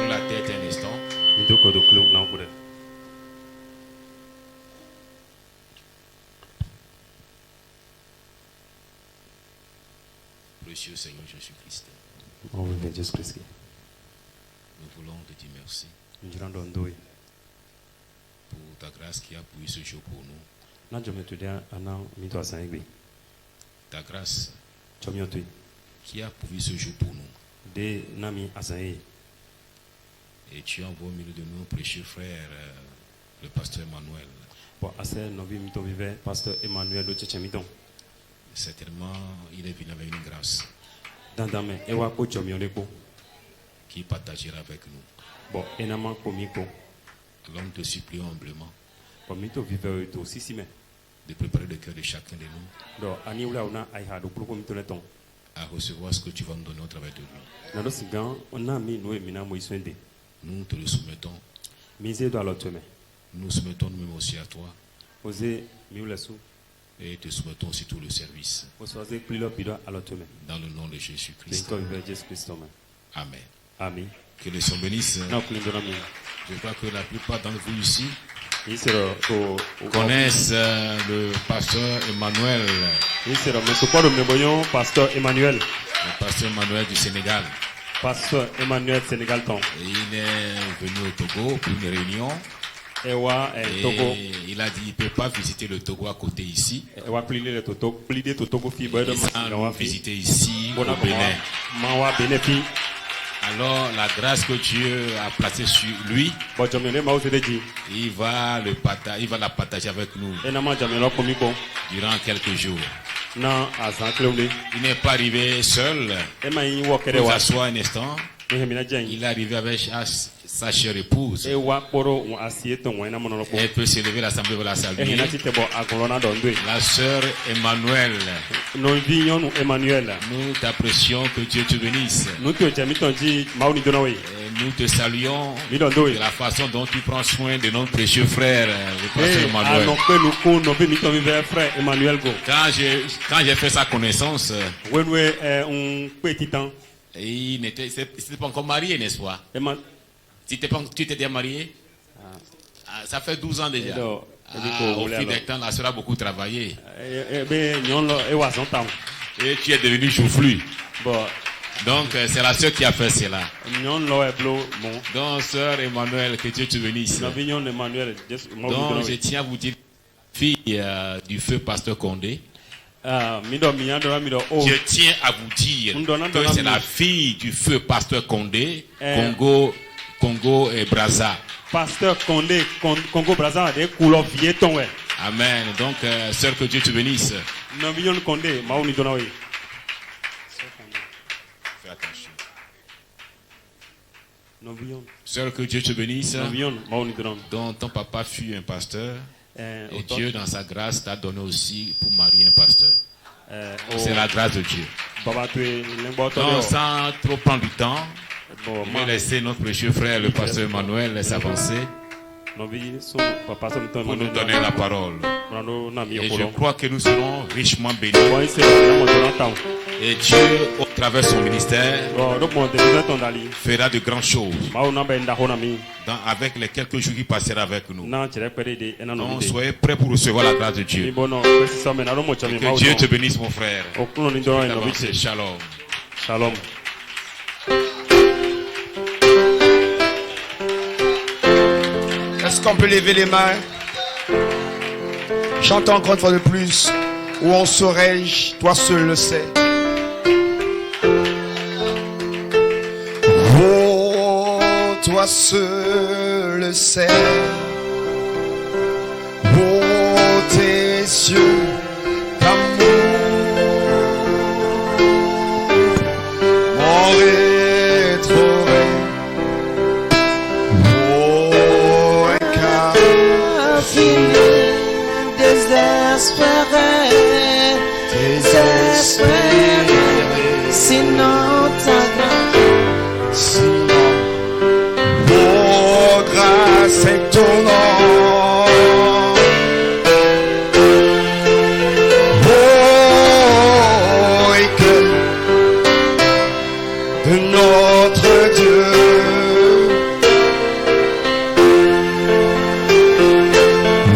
la tête un instant. Précieux Seigneur Jésus-Christ, nous voulons te dire merci pour ta grâce qui a appuyé ce jour pour nous. Ta grâce qui a appuyé ce jour pour nous. Et tu as envoyé au milieu de nous, précieux frère, le pasteur Emmanuel. Certainement, il est venu avec une grâce qui partagera avec nous. Alors nous te supplions humblement de préparer le cœur de chacun de nous à recevoir ce que tu vas nous donner au travers de lui. Nous te le soumettons. Nous soumettons nous-mêmes aussi à toi. Et te soumettons aussi tout le service. Dans le nom de Jésus-Christ. Amen. Amen. Que le Seigneur bénisse. Je crois que la plupart d'entre vous ici connaissent le pasteur Emmanuel. Le pasteur Emmanuel du Sénégal. Pasteur Emmanuel Sénégal. Et il est venu au Togo pour une réunion. Et il a dit qu'il ne peut pas visiter le Togo à côté ici. Il va visiter ici au Bénin. Alors la grâce que Dieu a placée sur lui, il va la partager avec nous durant quelques jours. Il n'est pas arrivé seul. Pour s'asseoir un instant. Il est arrivé avec sa chère épouse. Elle peut s'élever, l'assemblée va la saluer. La sœur Emmanuel. Nous t'apprécions, que Dieu te bénisse. Nous te saluons de la façon dont tu prends soin de notre précieux frère, le pasteur Emmanuel. Quand j'ai fait sa connaissance, il n'était pas encore marié, n'est-ce pas? Tu t'es déjà marié? Ça fait 12 ans déjà. Au fil des temps, la sœur a beaucoup travaillé. Et tu es devenu joufflu. Donc, c'est la sœur qui a fait cela. Donc, sœur Emmanuel, que Dieu te bénisse. Donc, je tiens à vous dire, fille du feu pasteur Condé. Je tiens à vous dire que c'est la fille du feu pasteur Condé, Congo et Brazza. Pasteur Condé, Congo Brazza, amen. Donc, sœur, que Dieu te bénisse. Fais attention. Sœur, que Dieu te bénisse. Donc, ton papa fut un pasteur. Et Dieu, dans sa grâce, t'a donné aussi pour marier un pasteur. C'est la grâce de Dieu. Donc, sans trop prendre du temps, je vais laisser notre précieux frère, le pasteur Emmanuel, s'avancer pour nous donner la parole. Et je crois que nous serons richement bénis. Et Dieu, au travers de son ministère, fera de grandes choses avec les quelques jours qui passeront avec nous. Donc, soyez prêts pour recevoir la grâce de Dieu. Que Dieu te bénisse, mon frère. Shalom. Shalom. Est-ce qu'on peut lever les mains? Chantons encore une fois de plus. Où en serais-je? Toi seul le sais. Oh, toi seul le sais. Oh, tes yeux d'amour m'ont retrouvé. Oh, un cas désespéré, sinon ta grâce, oh, grâce est ton nom. Oh, et que de notre Dieu.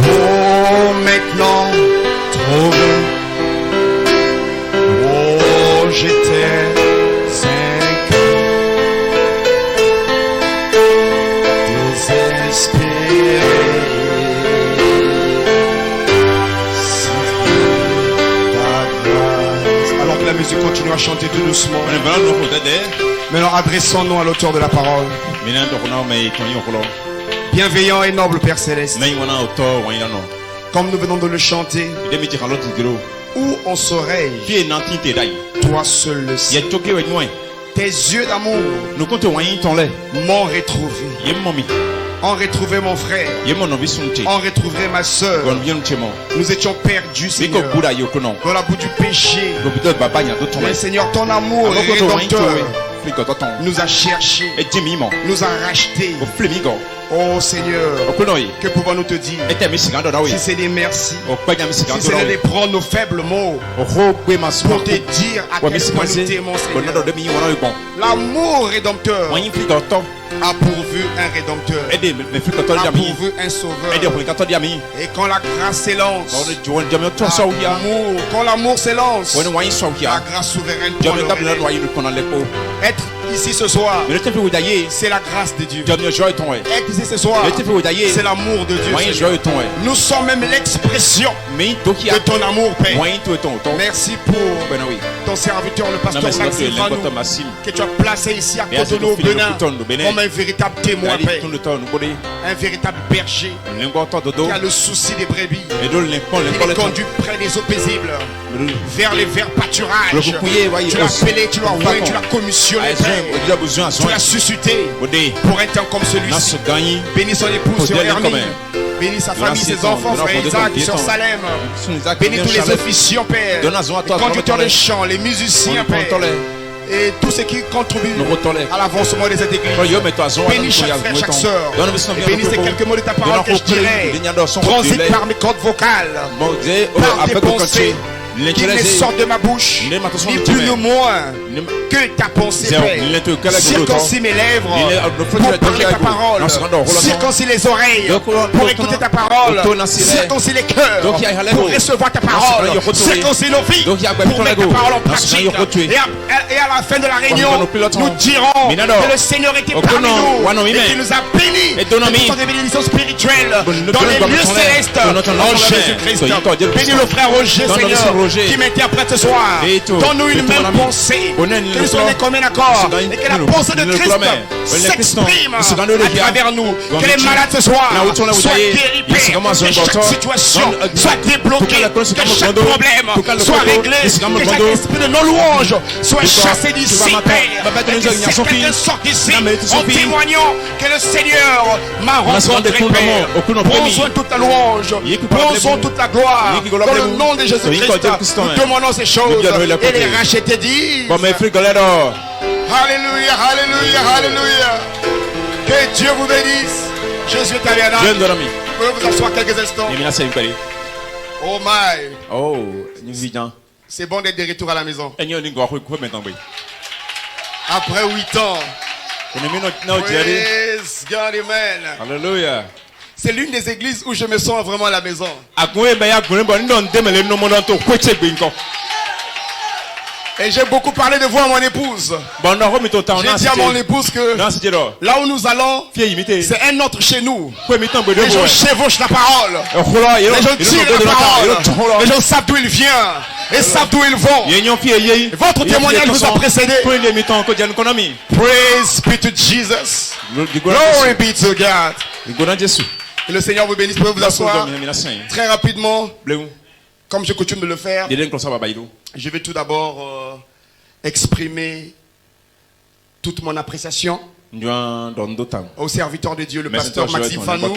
Oh, maintenant, trouvé. Oh, j'étais vaincu, désespéré. Alors que la musique continue à chanter tout doucement. Maintenant, adressons-nous à l'auteur de la parole. Bienveillant et noble Père Céleste, comme nous venons de le chanter, où en serais-je? Toi seul le sais. Tes yeux d'amour m'ont retrouvé. On retrouvait mon frère. On retrouverait ma soeur. Nous étions perdus, Seigneur, dans la boue du péché. Mais Seigneur, ton amour rédempteur nous a cherchés, nous a rachetés. Oh Seigneur, que pouvons-nous te dire si c'est des merci, si c'est de prendre nos faibles mots pour te dire à quel point nous t'aimons, Seigneur. L'amour rédempteur a pourvu un rédempteur, a pourvu un sauveur. Et quand la grâce s'élance, quand l'amour s'élance, la grâce souveraine prend le relais. Être ici ce soir, c'est la grâce de Dieu. Être ici ce soir, c'est l'amour de Dieu. Nous sommes même l'expression de ton amour, Père. Merci pour ton serviteur, le pasteur Maxime, que tu as placé ici à côté de nous, Benin, comme un véritable témoin, Père, un véritable berger qui a le souci des brebis, qui les conduit près des eaux paisibles, vers les verts pâturages. Tu l'as appelé, tu l'as envoyé, tu l'as commissionné, Père. Tu l'as suscité pour un temps comme celui-ci. Bénis son épouse sur Hermine. Bénis sa famille, ses enfants, frère Isaac sur Salem. Bénis tous les officiants, Père, les conducteurs de chant, les musiciens, Père, et tous ceux qui contribuent à l'avancement de cette église. Bénis chaque frère, chaque soeur. Et bénis ces quelques mots de ta parole que je dirai. Transite par mes cordes vocales, par tes pensées, qui ne sortent de ma bouche, ni plus ni moins que ta pensée, Père. Circoncis mes lèvres pour parler ta parole. Circoncis les oreilles pour écouter ta parole. Circoncis les cœurs pour recevoir ta parole. Circoncis nos vies pour mettre ta parole en pratique. Et à la fin de la réunion, nous dirons que le Seigneur était parmi nous et qu'il nous a bénis de des bénédictions spirituelles dans les lieux célestes en Jésus-Christ. Bénis le frère Roger, Seigneur, qui m'interprète ce soir. Donne-nous une même pensée, que nous soyons comme un accord et que la pensée de Christ s'exprime à travers nous. Que les malades ce soir soient guéris, que chaque situation soit débloquée, que chaque problème soit réglé, que chaque esprit de non-louange soit chassé d'ici, Père. Que si quelqu'un sort d'ici en témoignant que le Seigneur m'a rencontré, Père. Prends soin de toute la louange, prends soin de toute la gloire, dans le nom de Jésus-Christ. Nous demandons ces choses et les racheter, dit. Alléluia, alléluia, alléluia. Que Dieu vous bénisse. Jésus est tabernacle. Vous pouvez vous asseoir quelques instants. Oh my. Oh, c'est bon d'être de retour à la maison. Après 8 ans. Praise God, amen. Alléluia. C'est l'une des églises où je me sens vraiment à la maison. Et j'ai beaucoup parlé de vous à mon épouse. J'ai dit à mon épouse que là où nous allons, c'est un autre chez nous. Les gens chevauchent la parole. Les gens tirent la parole. Les gens savent d'où il vient et savent d'où ils vont. Votre témoignage vous a précédé. Praise be to Jesus. Glory be to God. Que le Seigneur vous bénisse. Vous pouvez vous asseoir. Très rapidement, comme j'ai coutume de le faire, je vais tout d'abord exprimer toute mon appréciation au serviteur de Dieu, le pasteur Maxime Fanou,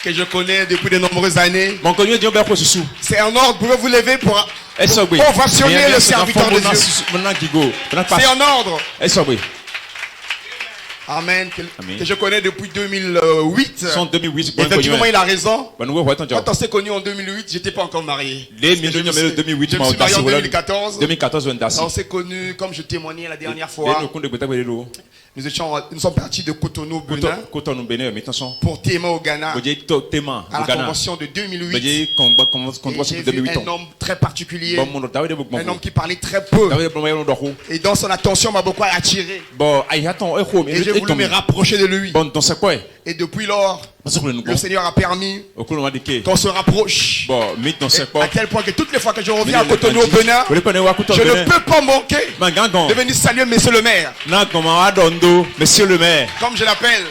que je connais depuis de nombreuses années. C'est un ordre, pouvez vous lever pour ovationner le serviteur de Dieu. C'est un ordre. Amen. Que je connais depuis 2008. Effectivement, il a raison. Quand on s'est connu en 2008, j'étais pas encore marié. Je me suis marié en 2014. On s'est connu, comme je témoignais la dernière fois. Nous sommes partis de Cotonou, Bénin, pour témoigner au Ghana à la convention de 2008. Et j'ai vu un homme très particulier, un homme qui parlait très peu. Et dans son attention m'a beaucoup attiré. Et j'ai voulu me rapprocher de lui. Et depuis lors, le Seigneur a permis qu'on se rapproche. À tel point que toutes les fois que je reviens à Cotonou au Bénin, je ne peux pas manquer de venir saluer Monsieur le maire. Monsieur le maire. Comme je l'appelle.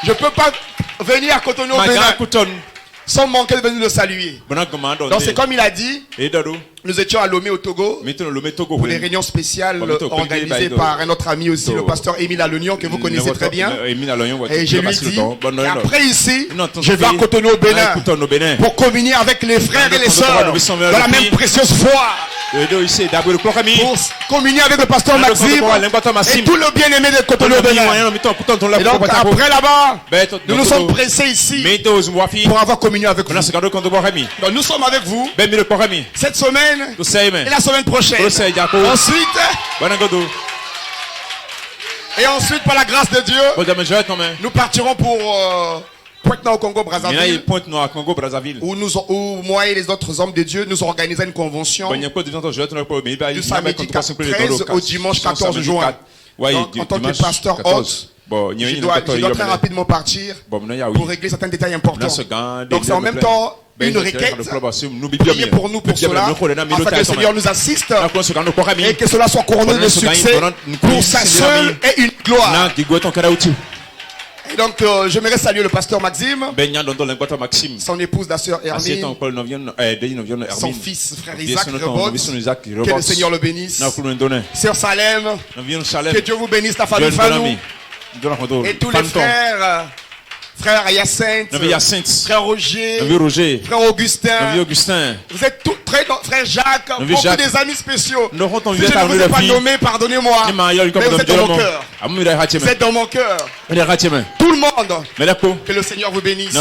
Je ne peux pas venir à Cotonou au Bénin sans manquer de venir le saluer. Donc c'est comme il a dit. Nous étions à Lomé au Togo pour les réunions spéciales organisées par un autre ami aussi, le pasteur Émile Alognon, que vous connaissez très bien. Et je lui ai dit, après ici, je vais à Cotonou au Bénin pour communier avec les frères et les sœurs dans la même précieuse foi. Pour communier avec le pasteur Maxime et tout le bien-aimé de Cotonou au Bénin. Et donc après là-bas, nous nous sommes pressés ici pour avoir communié avec vous. Donc nous sommes avec vous cette semaine et la semaine prochaine. Ensuite, par la grâce de Dieu, nous partirons pour Pointe-Noire au Congo-Brazzaville, où moi et les autres hommes de Dieu nous organisons une convention du samedi 13 au dimanche 14 juin. Donc, en tant que pasteur hôte, je dois très rapidement partir pour régler certains détails importants. Donc c'est en même temps une requête. Priez pour nous pour cela, afin que le Seigneur nous assiste et que cela soit couronné de succès pour sa seule et une gloire. Et donc j'aimerais saluer le pasteur Maxime, son épouse, la sœur Hermine, son fils frère Isaac Rebot, que le Seigneur le bénisse. Sœur Salem, que Dieu vous bénisse, la famille Fanou et tous les frères. Frère Hyacinthe, frère Roger, frère Augustin, vous êtes tous très frère Jacques, beaucoup des amis spéciaux. Si je ne vous ai pas nommé, pardonnez-moi, mais vous êtes dans mon cœur. Vous êtes dans mon cœur. Tout le monde, que le Seigneur vous bénisse.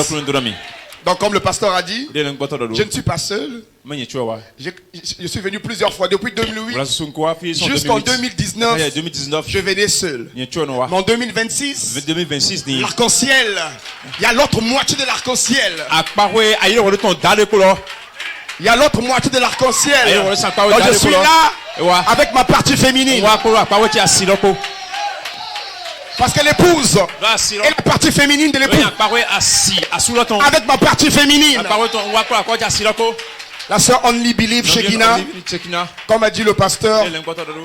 Donc comme le pasteur a dit, je ne suis pas seul. Je suis venu plusieurs fois depuis 2008 jusqu'en 2019. Je venais seul. Mais en 2026, l'arc-en-ciel, il y a l'autre moitié de l'arc-en-ciel. Il y a l'autre moitié de l'arc-en-ciel. Donc je suis là avec ma partie féminine. Parce que l'épouse est la partie féminine de l'époux. Avec ma partie féminine. La sœur Only Believe Shekina, comme a dit le pasteur,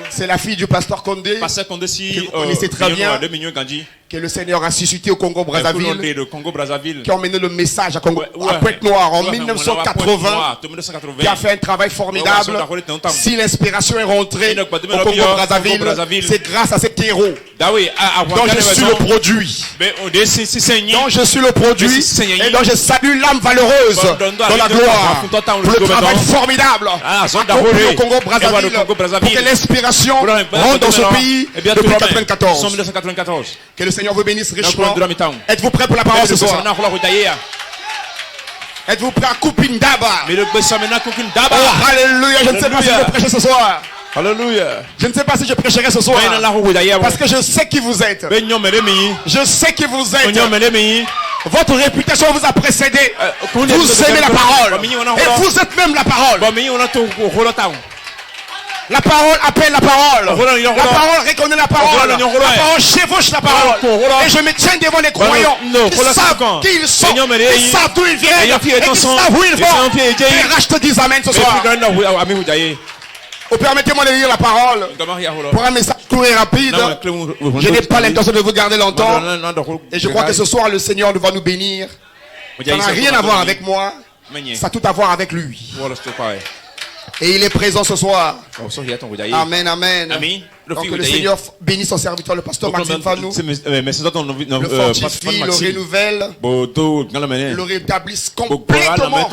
c'est la fille du pasteur Condé, que vous connaissez très bien, que le Seigneur a suscité au Congo-Brazzaville, qui a emmené le message à Pointe-Noire en 1980, qui a fait un travail formidable. Si l'inspiration est rentrée au Congo-Brazzaville, c'est grâce à cet héros dont je suis le produit. Dont je suis le produit et dont je salue l'âme valeureuse dans la gloire pour le travail formidable accompli au Congo-Brazzaville pour que l'inspiration rentre dans ce pays depuis 1994. Que le Seigneur vous bénisse richement. Êtes-vous prêts pour la parole ce soir? Êtes-vous prêts à Kupindaba? Oh, alléluia, je ne sais pas si je prêche ce soir. Alléluia. Je ne sais pas si je prêcherai ce soir. Parce que je sais qui vous êtes. Je sais qui vous êtes. Votre réputation vous a précédé. Vous aimez la parole. Et vous êtes même la parole. La parole appelle la parole. La parole reconnaît la parole. La parole chevauche la parole. Et je me tiens devant les croyants qui savent qui ils sont, qui savent d'où ils viennent et qui savent où ils vont. Et rachète 10 amens ce soir. Permettez-moi de lire la parole pour un message court et rapide. Je n'ai pas l'intention de vous garder longtemps. Et je crois que ce soir le Seigneur va nous bénir. Ça n'a rien à voir avec moi. Ça a tout à voir avec lui. Et il est présent ce soir. Amen, amen. Donc que le Seigneur bénisse son serviteur, le pasteur Maxime Fanou. Le fortifie, le renouvelle, le rétablisse complètement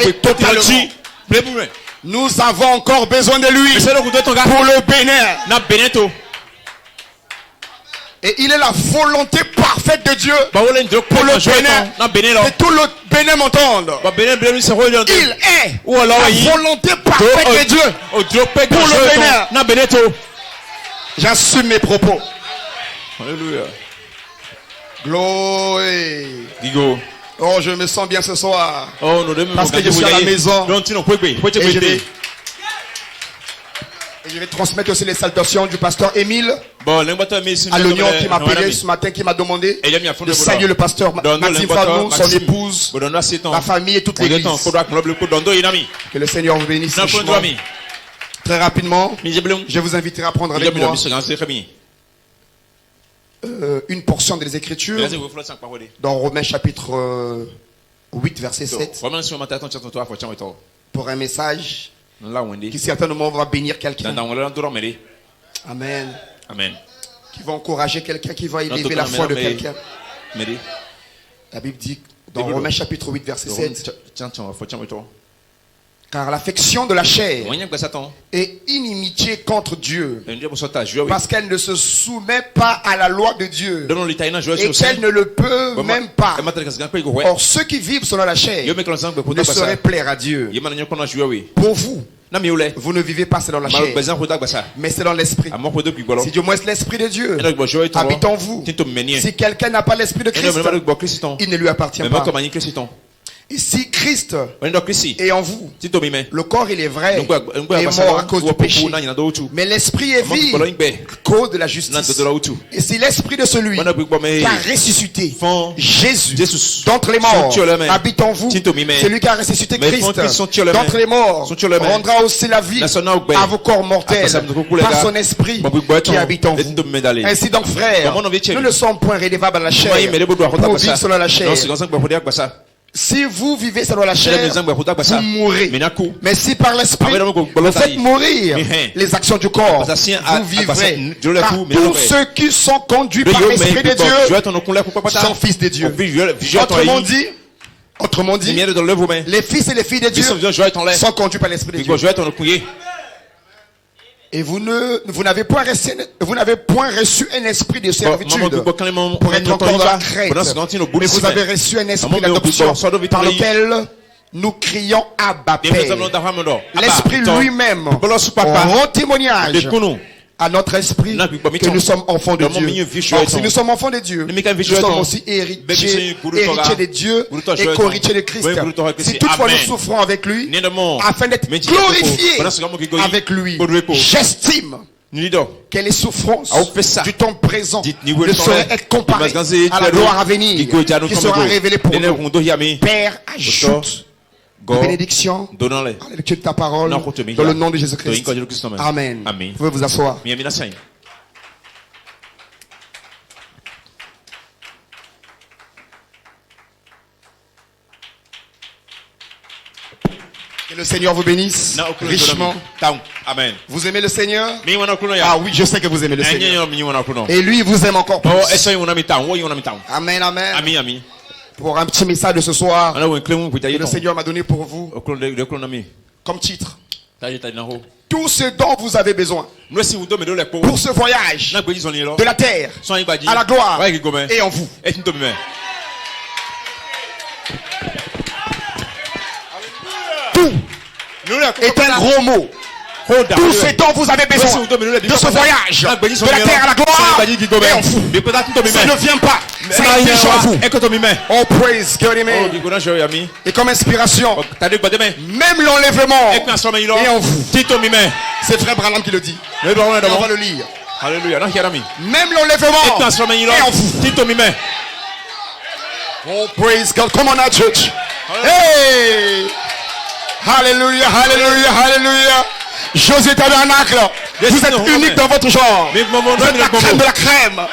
et totalement. Nous avons encore besoin de lui pour le Bénin. Et il est la volonté parfaite de Dieu pour le Bénin. Et tout le Bénin m'entende. Il est la volonté parfaite de Dieu pour le Bénin. J'assume mes propos. Alléluia. Gloire. Oh, je me sens bien ce soir. Parce que je suis à la maison. Et je vais transmettre aussi les salutations du pasteur Émile à l'Oignon qui m'a appelé ce matin, qui m'a demandé de saluer le pasteur Maxime Fadou, son épouse, la famille et toute l'église. Que le Seigneur vous bénisse richement. Très rapidement, je vous inviterai à prendre avec moi une portion des Écritures dans Romains chapitre 8 verset 7 pour un message qui certainement va bénir quelqu'un. Amen. Amen. Qui va encourager quelqu'un, qui va élever la foi de quelqu'un. La Bible dit dans Romains chapitre 8 verset 7, car l'affection de la chair est inimitié contre Dieu, parce qu'elle ne se soumet pas à la loi de Dieu et qu'elle ne le peut même pas. Or ceux qui vivent selon la chair ne sauraient plaire à Dieu. Pour vous, vous ne vivez pas selon la chair, mais selon l'esprit. Si Dieu montre l'esprit de Dieu habite en vous. Si quelqu'un n'a pas l'esprit de Christ, il ne lui appartient pas. Et si Christ est en vous, le corps il est vrai est mort à cause du péché, mais l'esprit est vif à cause de la justice. Et si l'esprit de celui qui a ressuscité Jésus d'entre les morts habite en vous, celui qui a ressuscité Christ d'entre les morts rendra aussi la vie à vos corps mortels par son esprit qui habite en vous. Ainsi donc frères, nous ne sommes point rédevables à la chair pour vivre selon la chair. Si vous vivez selon la chair, vous mourrez. Mais si par l'esprit, vous faites mourir les actions du corps, vous vivrez. Car tous ceux qui sont conduits par l'esprit de Dieu sont fils de Dieu. Autrement dit, les fils et les filles de Dieu sont conduits par l'esprit de Dieu. Et vous n'avez point reçu un esprit de servitude pour être encore dans la crainte, mais vous avez reçu un esprit d'adoption par lequel nous crions Abba Père. L'esprit lui-même rend témoignage à notre esprit que nous sommes enfants de Dieu. Or, si nous sommes enfants de Dieu, nous sommes aussi héritiers de Dieu et co-héritiers de Christ. Si toutefois nous souffrons avec lui, afin d'être glorifiés avec lui, j'estime que les souffrances du temps présent ne sauraient être comparées à la gloire à venir qui sera révélée pour nous. Père, ajoute bénédiction à la lecture de ta parole dans le nom de Jésus-Christ. Amen. Vous pouvez vous asseoir. Que le Seigneur vous bénisse richement. Amen. Vous aimez le Seigneur? Ah oui, je sais que vous aimez le Seigneur. Et lui, il vous aime encore plus. Amen, amen. Pour un petit message de ce soir que le Seigneur m'a donné pour vous comme titre: tout ce dont vous avez besoin pour ce voyage de la terre à la gloire et en vous. Tout est un gros mot. Tout ce dont vous avez besoin de ce voyage de la terre à la gloire et en vous. Ça ne vient pas. Ça est déjà en vous. Oh, praise God, amen. Et comme inspiration, même l'enlèvement est en vous. C'est Frère Branham qui le dit. Et on va le lire. Même l'enlèvement est en vous. Oh, praise God. Come on now, church. Hey! Hallelujah, hallelujah, hallelujah. Josué Tabernacle, vous êtes unique dans votre genre. Vous êtes la crème de la crème.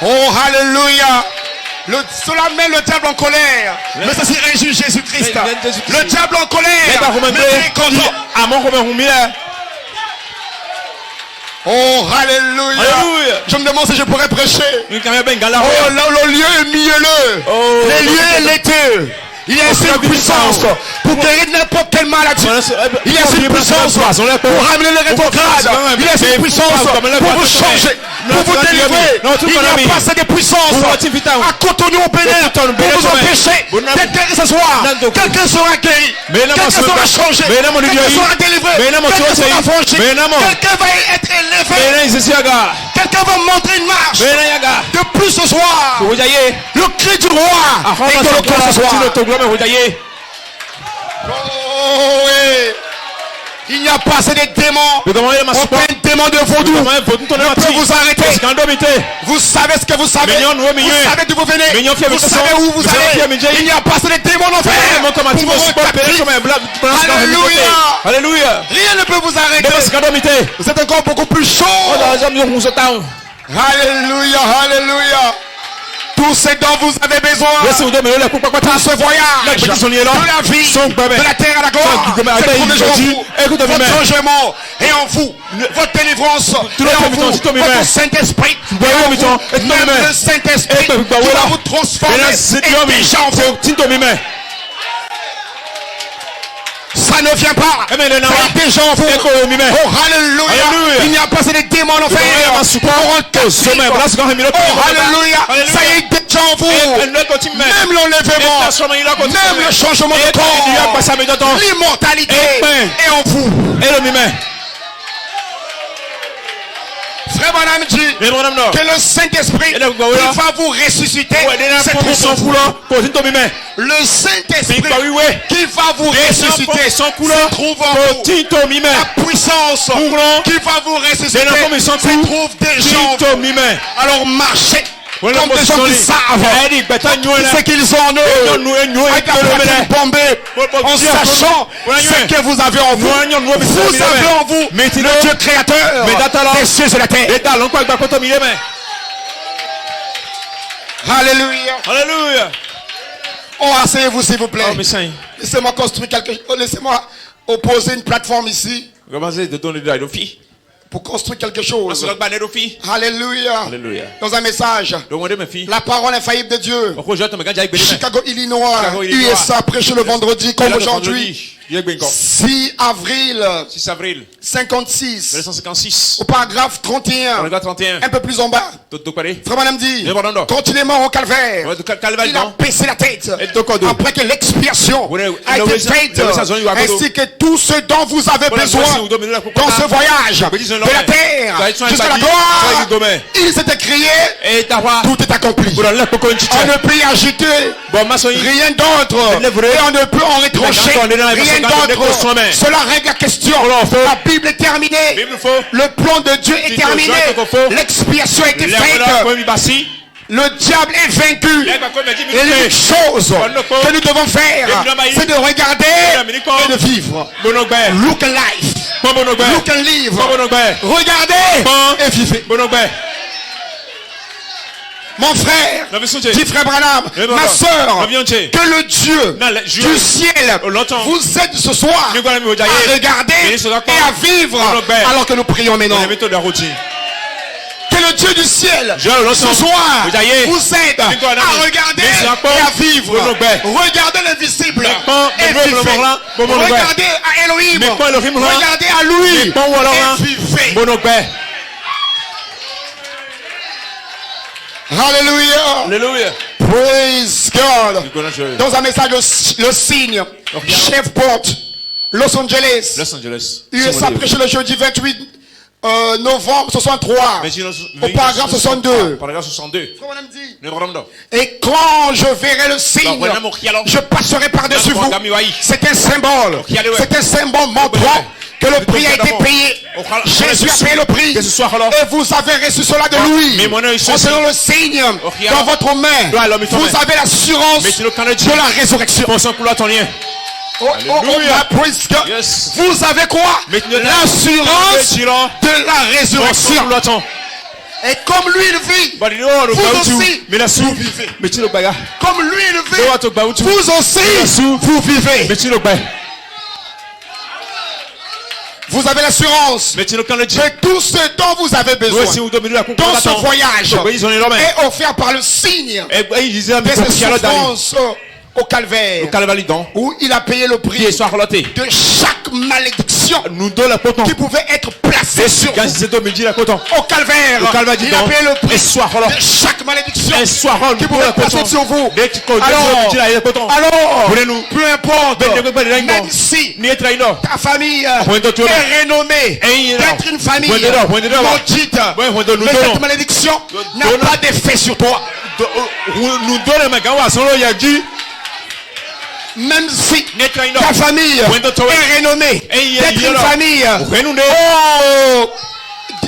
Oh, hallelujah. Cela met le diable en colère. Mais ceci injuge Jésus-Christ. Le diable en colère. Oh, hallelujah. Je me demande si je pourrais prêcher. Oh, là où le lieu est mielleux. Les lieux laiteux. Il y a une puissance pour guérir n'importe quelle maladie. Il y a une puissance pour ramener les rétrogrades. Il y a une puissance pour vous changer, pour vous délivrer. Il n'y a pas assez de puissance à Cotonou au Bénin pour vous empêcher d'être guéri ce soir. Quelqu'un sera guéri. Quelqu'un sera changé. Quelqu'un sera délivré. Quelqu'un sera franchi. Quelqu'un va être élevé. Quelqu'un va montrer une marche de plus ce soir. Le cri du roi est dans le cœur ce soir. Oh oui. Il n'y a pas assez de démons. Aucun démon de vaudou ne peut vous arrêter. Vous savez ce que vous savez. Vous savez d'où vous venez. Vous savez où vous allez. Il n'y a pas assez de démons en enfer pour vous rétablir. Alléluia. Alléluia. Rien ne peut vous arrêter. Vous êtes encore beaucoup plus chaud. Alléluia. Alléluia. Tout ce dont vous avez besoin, dans ce voyage, de la vie, de la terre à la gloire, c'est votre changement est en vous, votre délivrance est en vous, votre Saint-Esprit est en vous, même le Saint-Esprit qui va vous transformer est déjà en vous. Ça ne vient pas. Ça est déjà en vous. Oh, alléluia. Il n'y a pas de démons en enfer. Oh, alléluia. Ça est déjà en vous. Même l'enlèvement, même le changement de corps, l'immortalité est en vous. Frère Branham dit que le Saint-Esprit il va vous ressusciter. Le Saint-Esprit qui va vous ressusciter se trouve en vous. La puissance qui va vous ressusciter se trouve déjà en vous. Alors marchez comme des gens qui savent ce qu'ils ont en eux, avec la pratique bombée, en sachant ce que vous avez en vous. Vous avez en vous le Dieu créateur des cieux et de la terre. Alléluia. Alléluia. Oh, asseyez-vous s'il vous plaît. Laissez-moi construire quelque chose. Laissez-moi opposer une plateforme ici pour construire quelque chose. Alléluia. Alléluia. Dans un message, la parole infaillible de Dieu. Chicago, Illinois, USA, prêché le vendredi comme aujourd'hui. 6 avril 56 au paragraphe 31 un peu plus en bas. Frère Branham dit continuellement au calvaire il a baissé la tête après que l'expiation a été faite ainsi que tout ce dont vous avez besoin dans ce voyage de la terre jusqu'à la gloire. Il s'est écrié tout est accompli. On ne peut y ajouter rien d'autre et on ne peut en retrancher rien d'autre. Cela règle la question. La Bible est terminée. Le plan de Dieu est terminé. L'expiation a été faite. Le diable est vaincu. Et l'unique chose que nous devons faire, c'est de regarder et de vivre. Look at life. Look and live. Regardez et vivez. Mon frère, dit frère Branham, ma soeur, que le Dieu du ciel vous aide ce soir à regarder et à vivre alors que nous prions maintenant. Que le Dieu du ciel ce soir vous aide à regarder et à vivre. Regardez l'invisible et vivez. Regardez à Elohim. Regardez à lui et vivez. Hallelujah. Alléluia. Praise God. Dans un message, le signe, Shreveport, Los Angeles. USA prêché le jeudi 28 novembre 63. Au paragraphe 62. Et quand je verrai le signe, je passerai par-dessus vous. C'est un symbole. C'est un symbole montrant que le prix a été payé. Jésus a payé le prix. Et vous avez reçu cela de lui. Concernant le signe dans votre main, vous avez l'assurance de la résurrection. Vous avez quoi? L'assurance de la résurrection. Et comme lui il vit, vous aussi, vous vivez. Comme lui il vit, vous aussi, vous vivez. Vous avez l'assurance que tout ce dont vous avez besoin dans ce voyage est offert par le signe de ces souffrances au calvaire, où il a payé le prix de chaque malédiction qui pouvait être placée sur vous. Au calvaire, il a payé le prix de chaque malédiction qui pouvait être placée sur vous. Alors, peu importe, même si ta famille est renommée d'être une famille maudite, mais cette malédiction n'a pas d'effet sur toi. Même si ta famille est renommée d'être une famille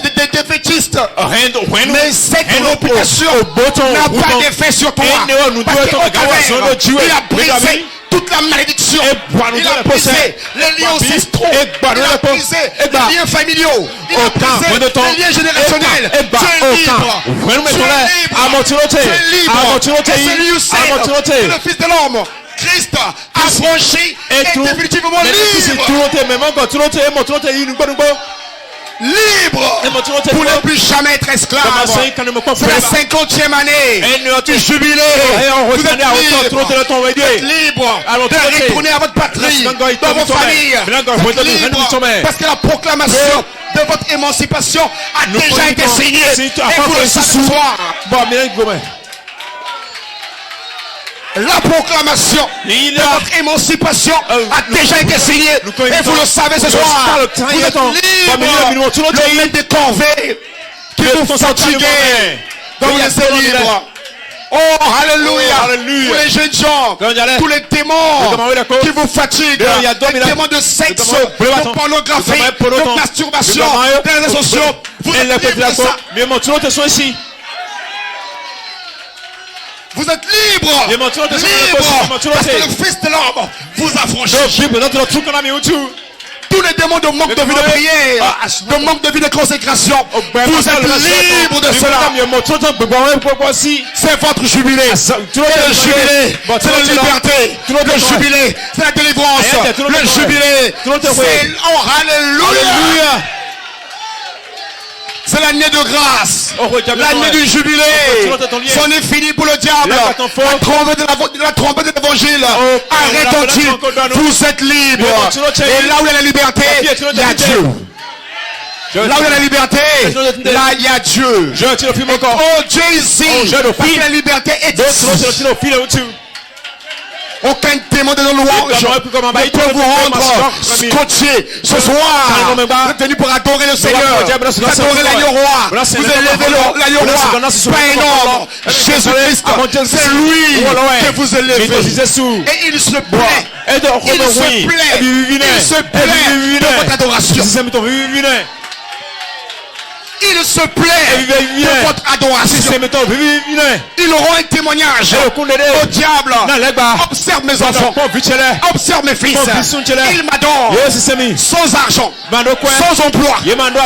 des défaitistes, mais cette réputation n'a pas d'effet sur toi, parce qu'au calvaire, il a brisé toute la malédiction, il a brisé les liens ancestraux, il a brisé les liens familiaux, il a brisé les liens générationnels. Tu es libre, tu es libre, et celui où c'est le Fils de l'homme, Christ a franchi et définitivement libre pour ne plus jamais être esclave. C'est la 50e année du jubilé. Vous êtes libre de retourner à votre patrie, dans vos familles. Vous êtes libre parce que la proclamation de votre émancipation a déjà été signée. Et vous le savez ce soir. La proclamation de votre émancipation a déjà été signée. Et vous le savez ce soir. Vous êtes libre. Le maître des corvées qui vous font fatiguer. Donc vous êtes libre. Oh, alléluia. Tous les jeunes gens, tous les démons qui vous fatiguent, les démons de sexe, de pornographie, de masturbation, des réseaux sociaux, vous êtes libres de ça. Vous êtes libre, parce que le Fils de l'homme vous a franchi. Tous les démons de manque de vie de prière, de manque de vie de consécration, vous êtes libre de cela. C'est votre jubilé. C'est le jubilé, c'est la liberté. Le jubilé, c'est la délivrance. Le jubilé, c'est alléluia. C'est l'année de grâce, l'année du jubilé. C'en est fini pour le diable. La trompette de l'évangile a retenti. Vous êtes libre. Et là où il y a la liberté, il y a Dieu. Là où il y a la liberté, là il y a Dieu. Oh, Dieu ici, parce que la liberté est ici. Aucun démon de nos louanges ne peut vous rendre scotché ce soir. Vous êtes venus pour adorer le Seigneur, adorer l'agneau roi. Vous élevez l'agneau roi, pas un homme. Jésus-Christ, c'est lui que vous élevez. Et il se plaît, il se plaît de votre adoration. Il se plaît de votre adoration. Ils auront un témoignage au diable. Observe mes enfants, observe mes fils. Ils m'adorent sans argent, sans emploi,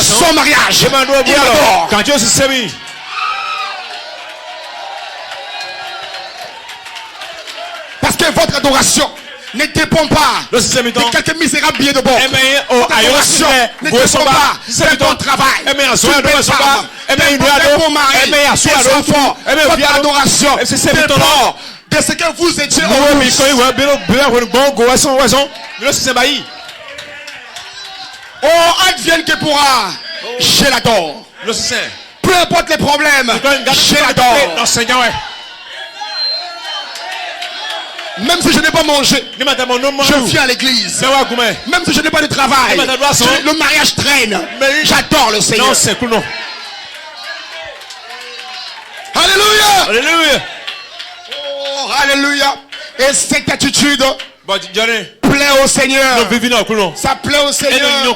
sans mariage. Ils m'adorent. Parce que votre adoration ne dépend pas de quelques misérables billets de banque. Votre adoration ne dépend pas de ton travail. Une bon mari, des enfants. Votre adoration dépend de ce que vous étiez Oh, advienne que pourra, je l'adore. Peu importe les problèmes, je l'adore. Même si je n'ai pas mangé, je viens à l'église. Même si je n'ai pas de travail, le mariage traîne. J'adore le Seigneur. Alléluia. Alléluia. Oh, alléluia. Et cette attitude plaît au Seigneur. Ça plaît au Seigneur.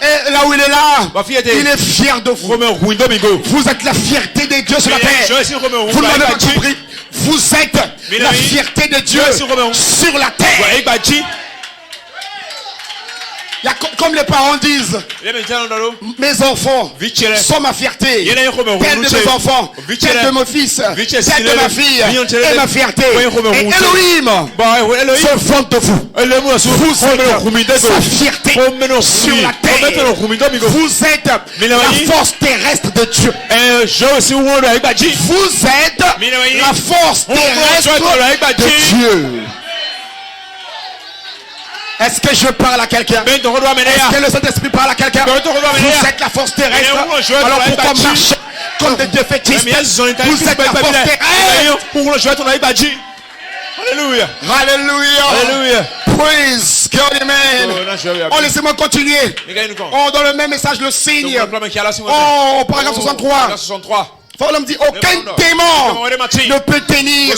Et là où il est là, il est fier de vous. Vous êtes la fierté des dieux sur la terre. Vous ne l'avez pas compris. Vous êtes la fierté de Dieu sur la terre. Comme les parents disent, mes enfants sont ma fierté, tels de mes enfants, tels de mon fils, tels de ma fille, et ma fierté. Et Elohim se vante de vous. Vous êtes sa fierté sur la terre. Vous êtes la force terrestre de Dieu. Vous êtes la force terrestre de Dieu. Est-ce que je parle à quelqu'un? Est-ce que le Saint-Esprit parle à quelqu'un? Vous êtes la force terrestre. Alors pourquoi marcher comme des défaitistes? Vous êtes la force terrestre. Alléluia. Alléluia. Praise God, amen. Oh, laissez-moi continuer. Oh, dans le même message, le signe. Oh, paragraphe 63. L'homme dit aucun démon ne peut tenir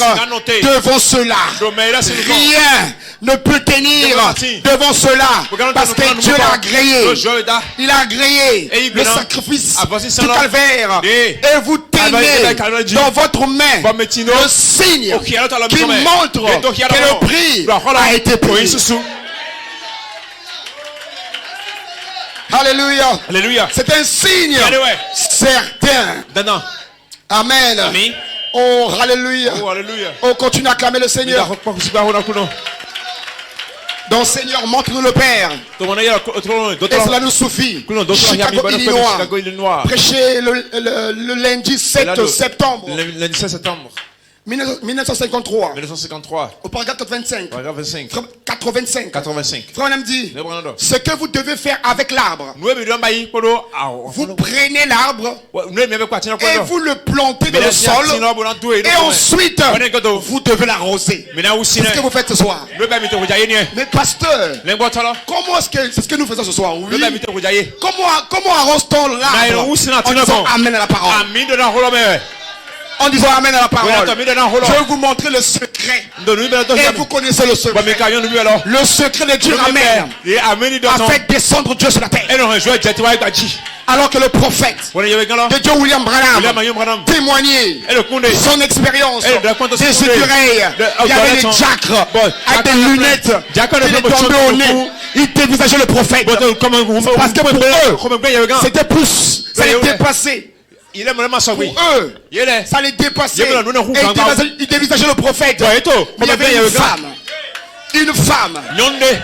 devant cela. Rien ne peut tenir devant cela parce que Dieu l'a agréé. Il a agréé le sacrifice du calvaire. Et vous tenez dans votre main le signe qui montre que le prix a été payé. Alléluia. C'est un signe certain. Amen. Oh, alléluia. Oh, continue à acclamer le Seigneur. Donc, Seigneur, montre-nous le Père. Et cela nous suffit. Chicago, Illinois. Prêcher le lundi 7 septembre. 1953. Au paragraphe 85. 85. Frère Branham dit, ce que vous devez faire avec l'arbre, vous prenez l'arbre et vous le plantez dans le sol et ensuite vous devez l'arroser. C'est ce que vous faites ce soir. Mais pasteur, comment est-ce que c'est ce que nous faisons ce soir? Oui. Comment arrose-t-on l'arbre en disant amen à la parole? En disant amen à la parole. Je vais vous montrer le secret. Et vous connaissez le secret. Le secret de Dieu ramène a fait descendre Dieu sur la terre. Alors que le prophète de Dieu William Branham témoignait son expérience des oreilles. Il y avait des diacres avec des lunettes qui les tombaient au nez. Ils dévisageaient le prophète. Parce que pour eux, c'était plus. Ça les dépassait. Pour eux, ça les dépassait. Et ils dévisageaient le prophète. Mais il y avait une femme.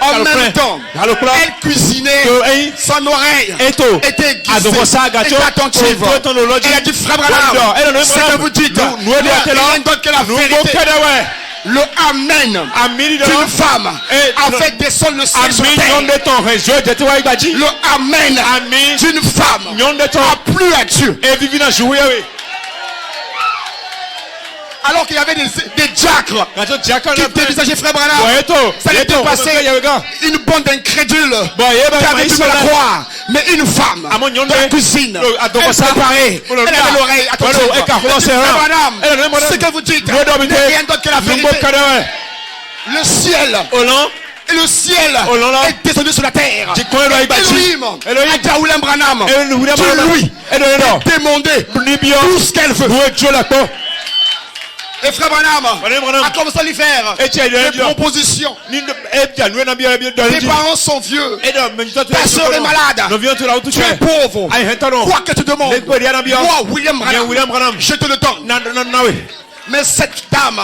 En même temps, elle cuisinait. Son oreille était aiguisée et attentive. Elle a dit, frère Branham, ce que vous dites, il n'y a rien d'autre que la vérité. Le amen d'une femme a fait descendre le ciel sur terre. Le amen d'une femme a plu à Dieu. Alors qu'il y avait des diacres qui dévisageaient frère Branham, ça les dépassait. Une bande d'incrédules qui avaient du mal à croire. Mais une femme dans la cuisine, elle préparait, elle avait l'oreille attentive. Frère Branham, ce que vous dites n'est rien d'autre que la vérité. Le ciel est descendu sur la terre. Elohim a dit à William Branham, tu lui demandez tout ce qu'elle veut. Et frère Branham a commencé à lui faire des propositions. Tes parents sont vieux. Ta soeur est malade. Tu es pauvre. Quoi que tu demandes, moi, William Branham, je te le donne. Mais cette dame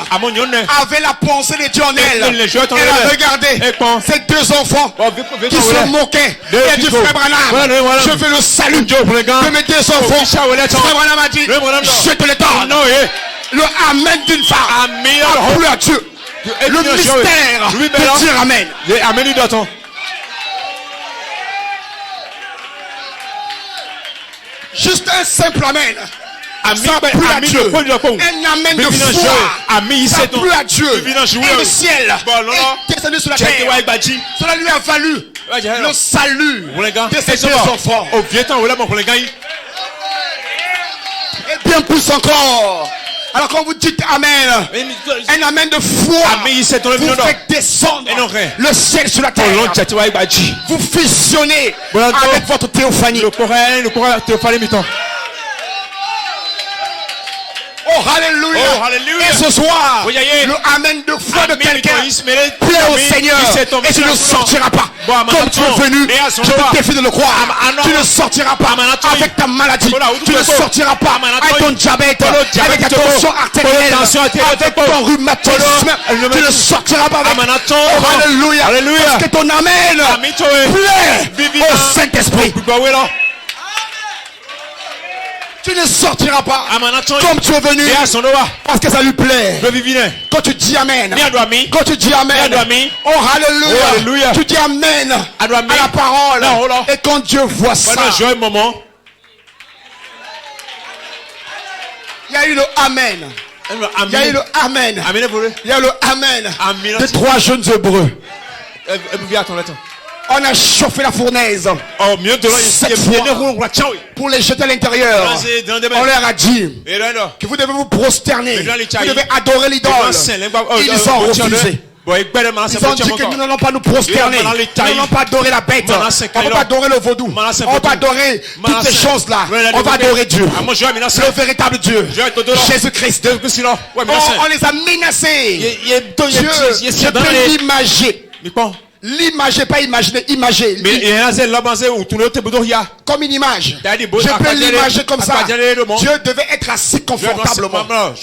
avait la pensée de Dieu en elle. Elle a regardé ces deux enfants qui se moquaient. Et elle a dit, frère Branham, je veux le salut de mes deux enfants. Frère Branham a dit, je te le donne. Le amen d'une femme a plu à Dieu. Le mystère de dire amen. Juste un simple amen. Ça plu à Dieu. Un amen de foi. Ça plu à Dieu. Et le ciel est descendu sur la terre. Cela lui a valu le salut de ses deux enfants. Et bien plus encore. Alors quand vous dites amen, un amen de foi, vous faites descendre le ciel sur la terre. Vous fusionnez avec votre théophanie. Oh, hallelujah. Et ce soir, le amen de foi de quelqu'un plaît au Seigneur. Et tu ne sortiras pas comme tu es venu. Je te défie de le croire. Tu ne sortiras pas avec ta maladie. Tu ne sortiras pas avec ton diabète, avec ta tension artérielle, avec ton rhumatisme. Tu ne sortiras pas avec. Oh, hallelujah. Parce que ton amen plaît au Saint-Esprit. Tu ne sortiras pas comme tu es venu parce que ça lui plaît. Quand tu dis amen, oh hallelujah, tu dis amen à la parole. Et quand Dieu voit ça, il y a eu le amen. Il y a eu le amen. Il y a eu le amen de 3 jeunes Hébreux. On a chauffé la fournaise pour les jeter à l'intérieur. On leur a dit que vous devez vous prosterner, vous devez adorer l'idole. Ils ont refusé. Ils ont dit que nous n'allons pas nous prosterner, nous n'allons pas adorer la bête, on ne va pas adorer le vaudou, on va pas adorer toutes ces choses là, on va adorer Dieu, le véritable Dieu, Jésus-Christ. On les a menacés. Dieu, je peux l'imager. L'imager, pas imaginer, imager. Comme une image. Je peux l'imager comme ça. Dieu devait être assis confortablement.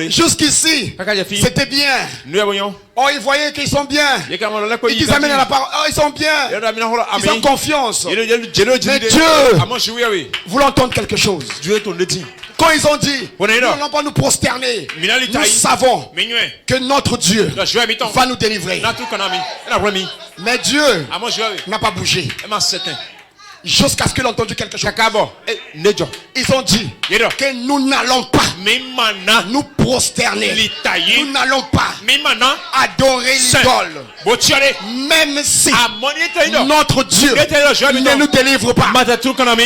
Jusqu'ici, c'était bien. Oh, ils voyaient qu'ils sont bien. Ils disent amen à la parole. Oh, ils sont bien. Ils ont confiance. Mais Dieu voulait entendre quelque chose. Quand ils ont dit, nous n'allons pas nous prosterner, nous savons que notre Dieu va nous délivrer. Mais Dieu n'a pas bougé. Jusqu'à ce qu'il ait entendu quelque chose. Ils ont dit que nous n'allons pas nous prosterner. Nous n'allons pas adorer l'idole. Même si notre Dieu ne nous délivre pas.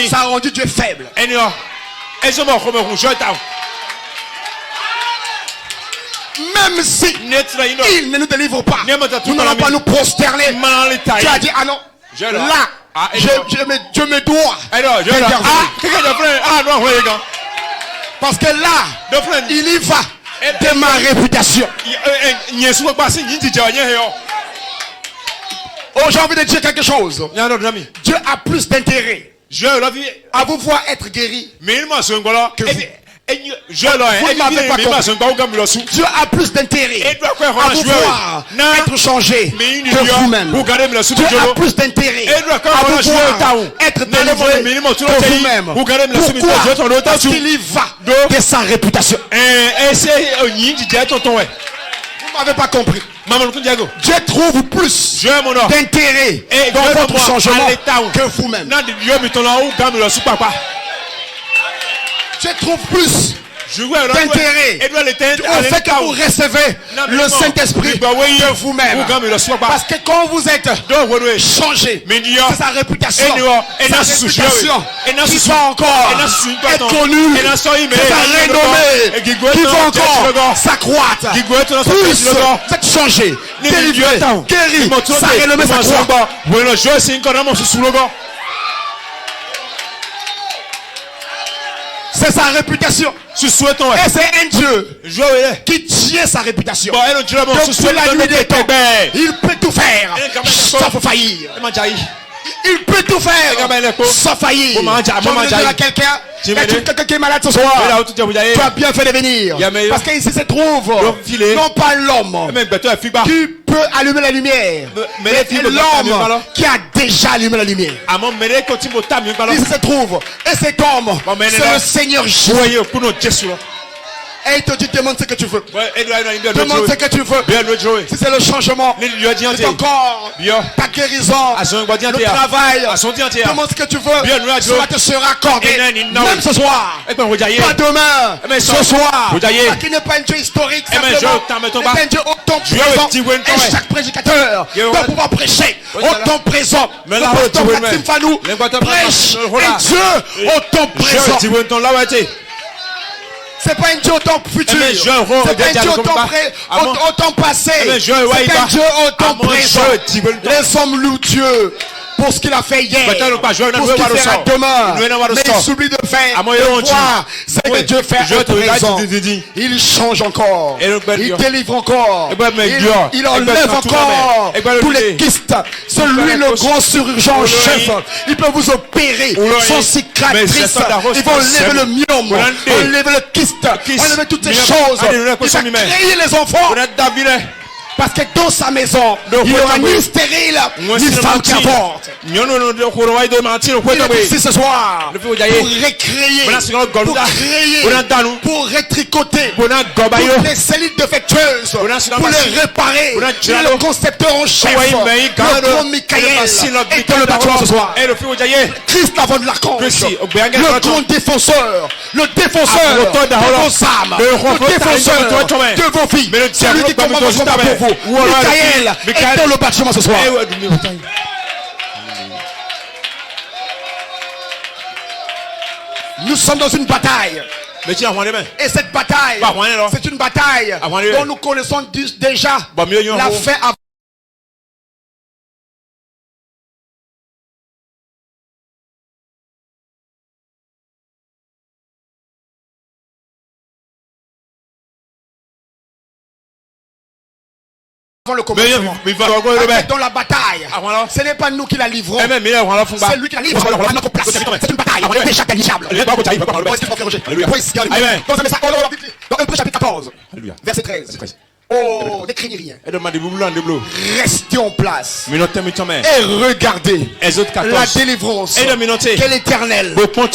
Ça a rendu Dieu faible. Même si il ne nous délivre pas, nous n'allons pas nous prosterner. Tu as dit, ah non, là, je me dois d'intervenir. Parce que là, il y va de ma réputation. Oh, j'ai envie de dire quelque chose. Dieu a plus d'intérêt à vous voir être guéri que vous. Vous ne m'avez pas compris. Dieu a plus d'intérêt à vous voir être changé que vous-même. Dieu a plus d'intérêt à vous voir être délivré que vous-même. Pourquoi? Parce qu'il y va de sa réputation. Vous ne m'avez pas compris. Dieu trouve plus d'intérêt dans votre changement que vous-même. Dieu trouve plus d'intérêt au fait que vous recevez le Saint-Esprit que vous-même. Parce que quand vous êtes changé, c'est sa réputation qui va encore être connue, c'est sa renommée qui va encore s'accroître. Plus vous êtes changé, délivré, guéri, sa renommée s'accroît. C'est sa réputation. Et c'est un Dieu qui tient sa réputation. Depuis la nuit des temps, il peut tout faire sauf faillir. Il peut tout faire sans faillir. Je veux dire à quelqu'un, quelqu'un qui est malade ce soir, tu as bien fait de venir. Parce qu'ici se trouve non pas l'homme qui peut allumer la lumière, mais l'homme qui a déjà allumé la lumière. Ici se trouve, et cet homme, c'est le Seigneur Jésus. Et il te dit, demande ce que tu veux. Demande ce que tu veux. Si c'est le changement, c'est encore ta guérison, le travail. Demande ce que tu veux. Cela te sera accordé. Même ce soir. Pas demain. Ce soir. Parce qu'il n'est pas un Dieu historique. Simplement. C'est un Dieu au temps présent. Et chaque prédicateur doit pouvoir prêcher au temps présent. Le pasteur Maxime Fanou prêche un Dieu au temps présent. C'est pas un Dieu au temps futur. C'est pas un Dieu au temps passé. C'est un Dieu au temps présent. Les hommes louent Dieu pour ce qu'il a fait hier, pour ce qu'il fera demain, mais il s'oublie de faire, de voir ce que Dieu fait à présent. Il change encore, il délivre encore, il enlève encore tous les kystes. Celui, le grand chirurgien en chef, il peut vous opérer sans cicatrice. Il va enlever le myome, enlever le kyste, enlever toutes ces choses. Il va créer les enfants. Parce que dans sa maison, il n'y aura ni stérile, ni femme qui avorte. Il est ici ce soir pour recréer, pour retricoter toutes les cellules défectueuses, pour les réparer. Il est le concepteur en chef, le grand Michael est dans le bâtiment ce soir. Christ avant de l'archange, le grand défenseur, le défenseur de vos âmes, le défenseur de vos vies, celui qui commande vos combats pour vous. Michael est dans le bâtiment ce soir. Nous sommes dans une bataille. Et cette bataille, c'est une bataille dont nous connaissons déjà la fin avant. Le commencement. Dans la bataille, ce n'est pas nous qui la livrons, c'est lui qui la livre à notre place. C'est une bataille déjà qualifiable. Dans 1 chapitre 14, verset 13. Oh, ne craignez rien. Restez en place et regardez la délivrance que l'Éternel, votre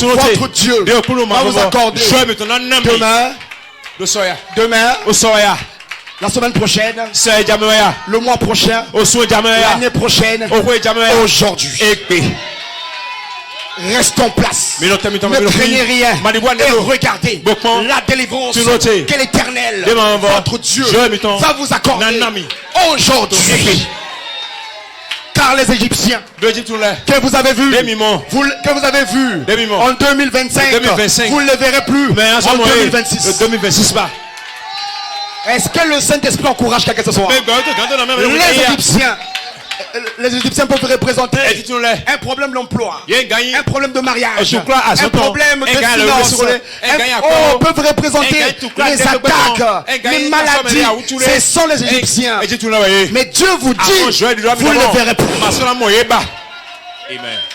Dieu, va vous accorder demain, la semaine prochaine, le mois prochain, l'année prochaine, aujourd'hui. Reste en place. Ne craignez rien. Et regardez la délivrance que l'Éternel, votre Dieu, va vous accorder aujourd'hui. Car les Égyptiens que vous avez vus en 2025, vous ne les verrez plus en 2026. Est-ce que le Saint-Esprit encourage quelqu'un ce soir? Les Égyptiens peuvent représenter un problème d'emploi, un problème de mariage, un problème de finances, peuvent représenter les attaques, les maladies. Ce sont les Égyptiens. Mais Dieu vous dit, vous ne les verrez plus.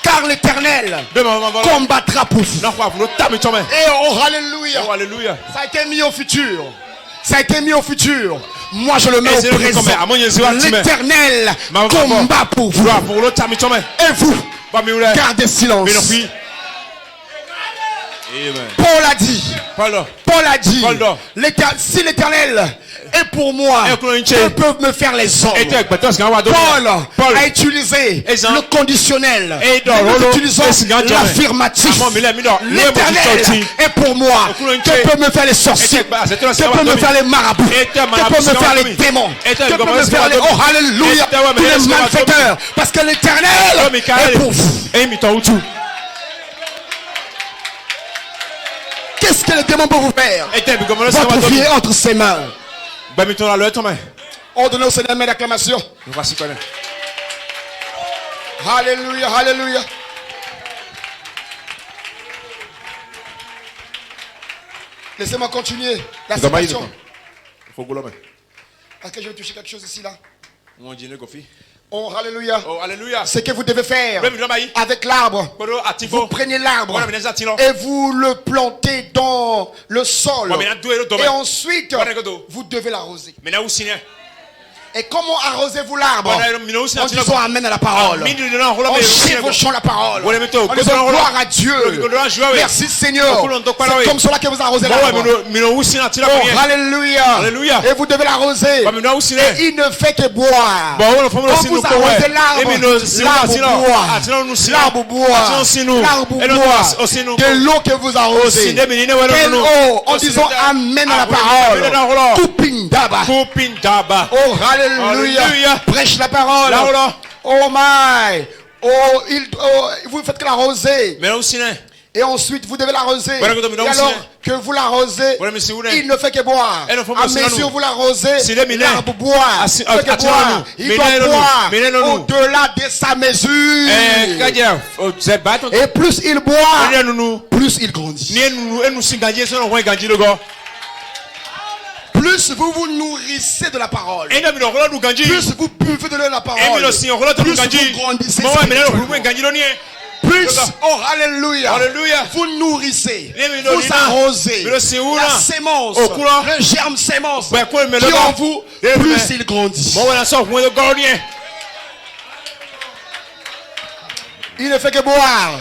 Car l'Éternel combattra pour vous. Et oh alléluia. Ça a été mis au futur. Ça a été mis au futur. Moi je le mets au présent. L'Éternel combat pour vous. Et vous, gardez silence. Paul a dit, si l'Éternel est pour moi, que peuvent me faire les hommes? Paul a utilisé le conditionnel. Nous utilisons l'affirmatif. L'Éternel est pour moi. Que peuvent me faire les sorciers? Que peuvent me faire les marabouts? Que peuvent me faire les démons? Que peuvent me faire les... Oh alléluia, tous les malfaiteurs. Parce que l'Éternel est pour vous. Qu'est-ce que le démon peut vous faire? Votre vie est entre ses mains. Ordonnez au Seigneur d'acclamation. Alléluia, alléluia. Laissez-moi continuer la situation. Est-ce que je vais toucher quelque chose ici là? Oh alléluia. Ce que vous devez faire avec l'arbre, vous prenez l'arbre et vous le plantez dans le sol et ensuite vous devez l'arroser. Et comment arrosez-vous l'arbre? En disant amen à la parole, en chevauchant la parole, en disant gloire à Dieu, merci Seigneur. C'est comme cela que vous arrosez l'arbre. Oh alléluia. Et vous devez l'arroser. Et il ne fait que boire. Quand vous arrosez l'arbre boit de l'eau que vous arrosez. Quelle eau? En disant amen à la parole. Kupin daba. Oh alléluia. Prêche la parole. Oh my. Vous faites que l'arroser. Et ensuite, vous devez l'arroser. Et alors que vous l'arrosez, il ne fait que boire. À mesure vous l'arrosez, l'arbre boit. Il doit boire au-delà de sa mesure. Et plus il boit, plus il grandit. Plus vous vous nourrissez de la parole, plus vous buvez de la parole, plus vous grandissez. Plus, oh alléluia, vous nourrissez, vous arrosez la sémence, le germe sémence qui en vous, plus il grandit. Il ne fait que boire.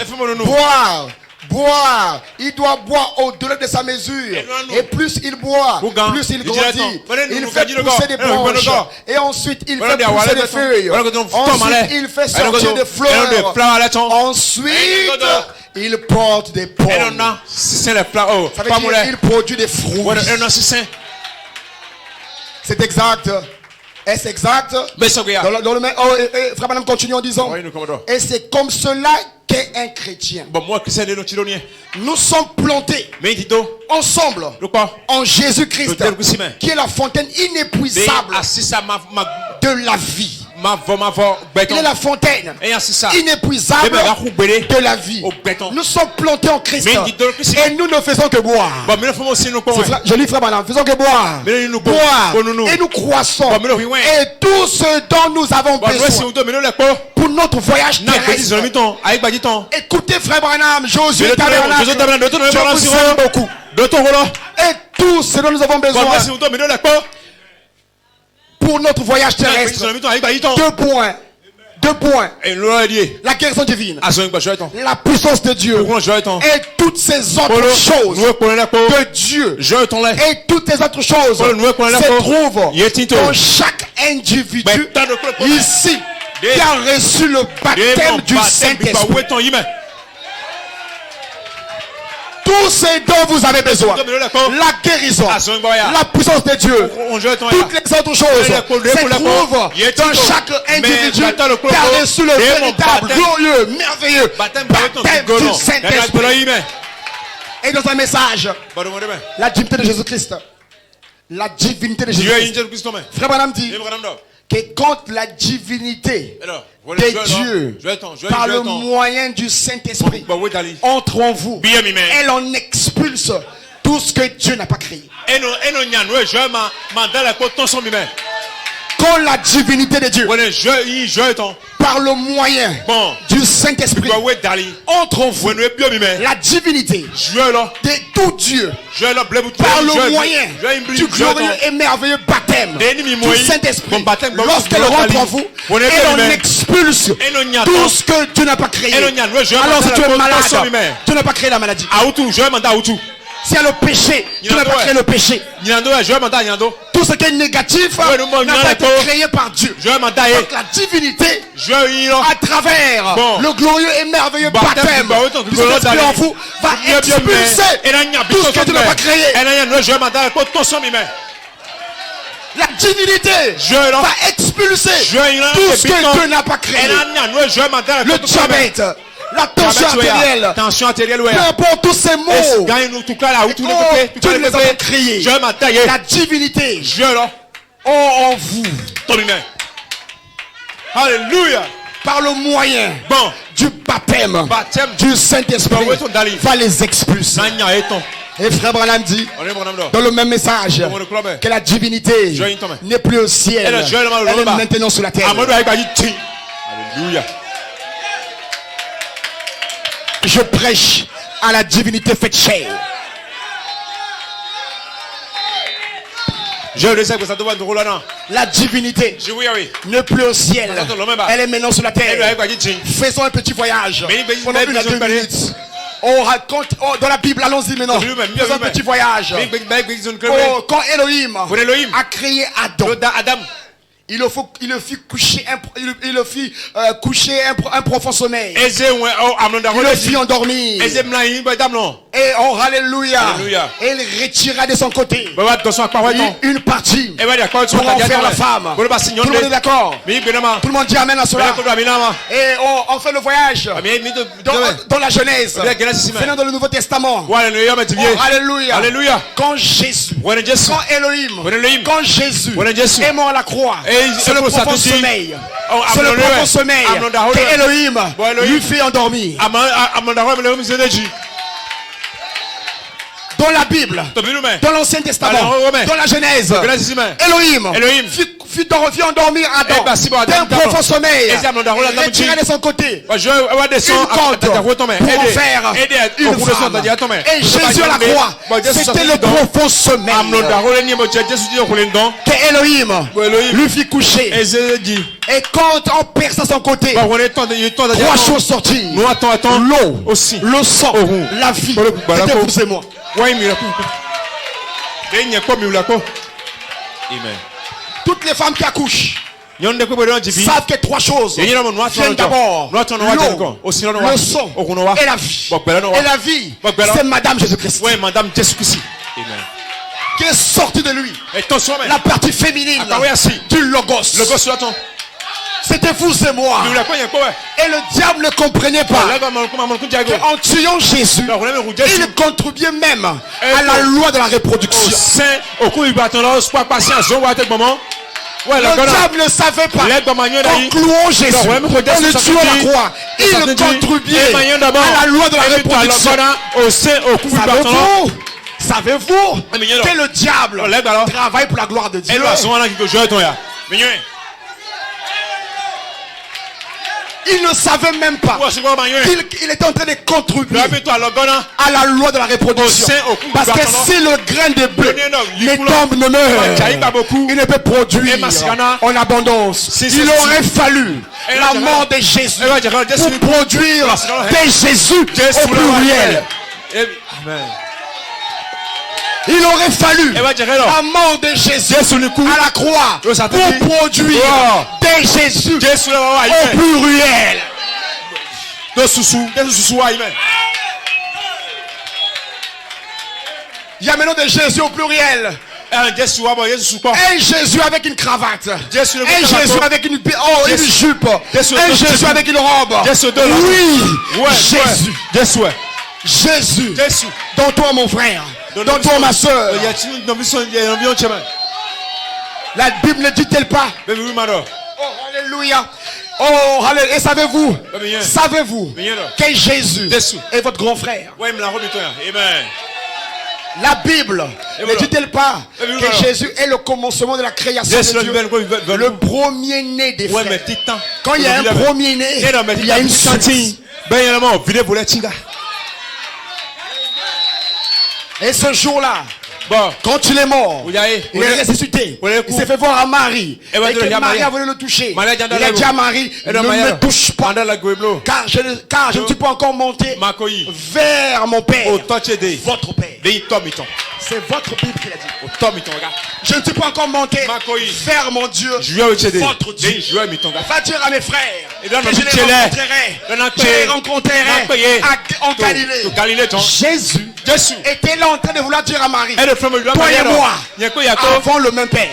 Boire, il doit boire au-delà de sa mesure. Et plus il boit, plus il grandit. Il fait pousser des branches. Et ensuite il fait pousser des feuilles. Ensuite il fait sortir des fleurs. Ensuite il porte des pommes. Ça veut dire qu'il produit des fruits. C'est exact. Est-ce exact? Dans le même, Frère Madame continue en disant, et c'est comme cela qu'est un chrétien. Nous sommes plantés ensemble en Jésus-Christ, qui est la fontaine inépuisable de la vie. Il est la fontaine inépuisable de la vie. Nous sommes plantés en Christ et nous ne faisons que boire. Je lis frère madame, faisons que boire. Et nous croissons. Et tout ce dont nous avons besoin pour notre voyage terrestre. Écoutez frère Branham, Josué Tabernacle, je vous aime beaucoup. Et tout ce dont nous avons besoin pour notre voyage terrestre. 2 points. La guérison divine, la puissance de Dieu et toutes ces autres choses de Dieu et toutes les autres choses se trouvent dans chaque individu ici qui a reçu le baptême du Saint-Esprit. Tout ce dont vous avez besoin, la guérison, la puissance de Dieu, toutes les autres choses se trouvent dans chaque individu qui a reçu le véritable, glorieux, merveilleux baptême du Saint-Esprit. Et dans un message, la divinité de Jésus-Christ, la divinité de Jésus-Christ, Frère Branham dit que quand la divinité de Dieu, par le moyen du Saint-Esprit, entre en vous, elle en expulse tout ce que Dieu n'a pas créé. Quand la divinité de Dieu, par le moyen du Saint-Esprit, entre en vous, la divinité de tout Dieu, par le moyen du glorieux et merveilleux baptême du Saint-Esprit, lorsqu'elle rentre en vous, elle en expulse tout ce que Dieu n'a pas créé. Alors si tu es malade, Dieu n'a pas créé la maladie. S'il y a le péché, Dieu n'a pas créé le péché. Tout ce qui est négatif n'a pas été créé par Dieu. Donc la divinité, à travers le glorieux et merveilleux baptême du Saint-Esprit en vous, va expulser tout ce que Dieu n'a pas créé. La divinité va expulser tout ce que Dieu n'a pas créé. Le diabète, la tension artérielle, peu importe tous ces mots, Dieu ne les a pas créés. La divinité en vous, alléluia, par le moyen du baptême du Saint-Esprit, va les expulser. Et frère Branham dit dans le même message que la divinité n'est plus au ciel, elle est maintenant sur la terre. Alléluia. Je prêche à la divinité faite chair. La divinité n'est plus au ciel, elle est maintenant sur la terre. Faisons un petit voyage pendant 1 à 2 minutes. On raconte dans la Bible, allons-y maintenant. Faisons un petit voyage. Quand Elohim a créé Adam, il le fit coucher un profond sommeil. Il le fit endormir. Et oh, alléluia. Et il retira de son côté une partie pour en faire la femme. Tout le monde est d'accord? Tout le monde dit amen à cela. Et on fait le voyage dans la Genèse, venant dans le Nouveau Testament. Oh, alléluia. Quand Jésus, quand Elohim, quand Jésus est mort à la croix, c'est le profond sommeil. C'est le profond sommeil que Elohim lui fait endormir. Dans la Bible, dans l'Ancien Testament, dans la Genèse, Elohim fit endormir Adam d'un profond sommeil, retiré de son côté une corde pour en faire une femme. Et Jésus à la croix, c'était le profond sommeil que Elohim lui fit coucher. Et quand on perce à son côté, 3 choses sortirent: l'eau, le sang, la vie. C'était vous et moi. Toutes les femmes qui accouchent savent que 3 choses viennent d'abord: l'eau, le sang et la vie. Et la vie, c'est Madame Jésus-Christ qui est sortie de lui, la partie féminine du Logos. C'était vous et moi. Et le diable ne comprenait pas qu'en tuant Jésus, il contribuait même à la loi de la reproduction. Le diable ne savait pas qu'en clouant Jésus et le tuant à la croix, il contribuait à la loi de la reproduction. Savez-vous que le diable travaille pour la gloire de Dieu? Il ne savait même pas qu'il était en train de contribuer à la loi de la reproduction. Parce que si le grain de blé ne tombe, ne meurt, il ne peut produire en abondance. Il aurait fallu la mort de Jésus pour produire des Jésus au pluriel. Il aurait fallu la mort de Jésus à la croix pour produire des Jésus au pluriel. Il y a maintenant des Jésus au pluriel. Un Jésus avec une cravate. Un Jésus avec une jupe. Un Jésus avec une robe. Oui, Jésus. Dans toi, mon frère. Dans toi, ma soeur. La Bible ne dit-elle pas? Oh, alléluia. Oh, alléluia. Et savez-vous que Jésus est votre grand frère? La Bible ne dit-elle pas que Jésus est le commencement de la création de Dieu, le premier-né des frères? Quand il y a un premier-né, il y a une suite. Et ce jour-là, quand il est mort, il est ressuscité. Il s'est fait voir à Marie. Et que Marie a voulu le toucher. Il a dit à Marie: ne me touche pas, car je ne suis pas encore monté vers mon Père, votre Père. C'est votre Bible qui l'a dit. Je ne suis pas encore monté vers mon Dieu, votre Dieu. Va dire à mes frères que je les rencontrerai en Galilée. Jésus était là en train de vouloir dire à Marie: toi et moi avons le même Père.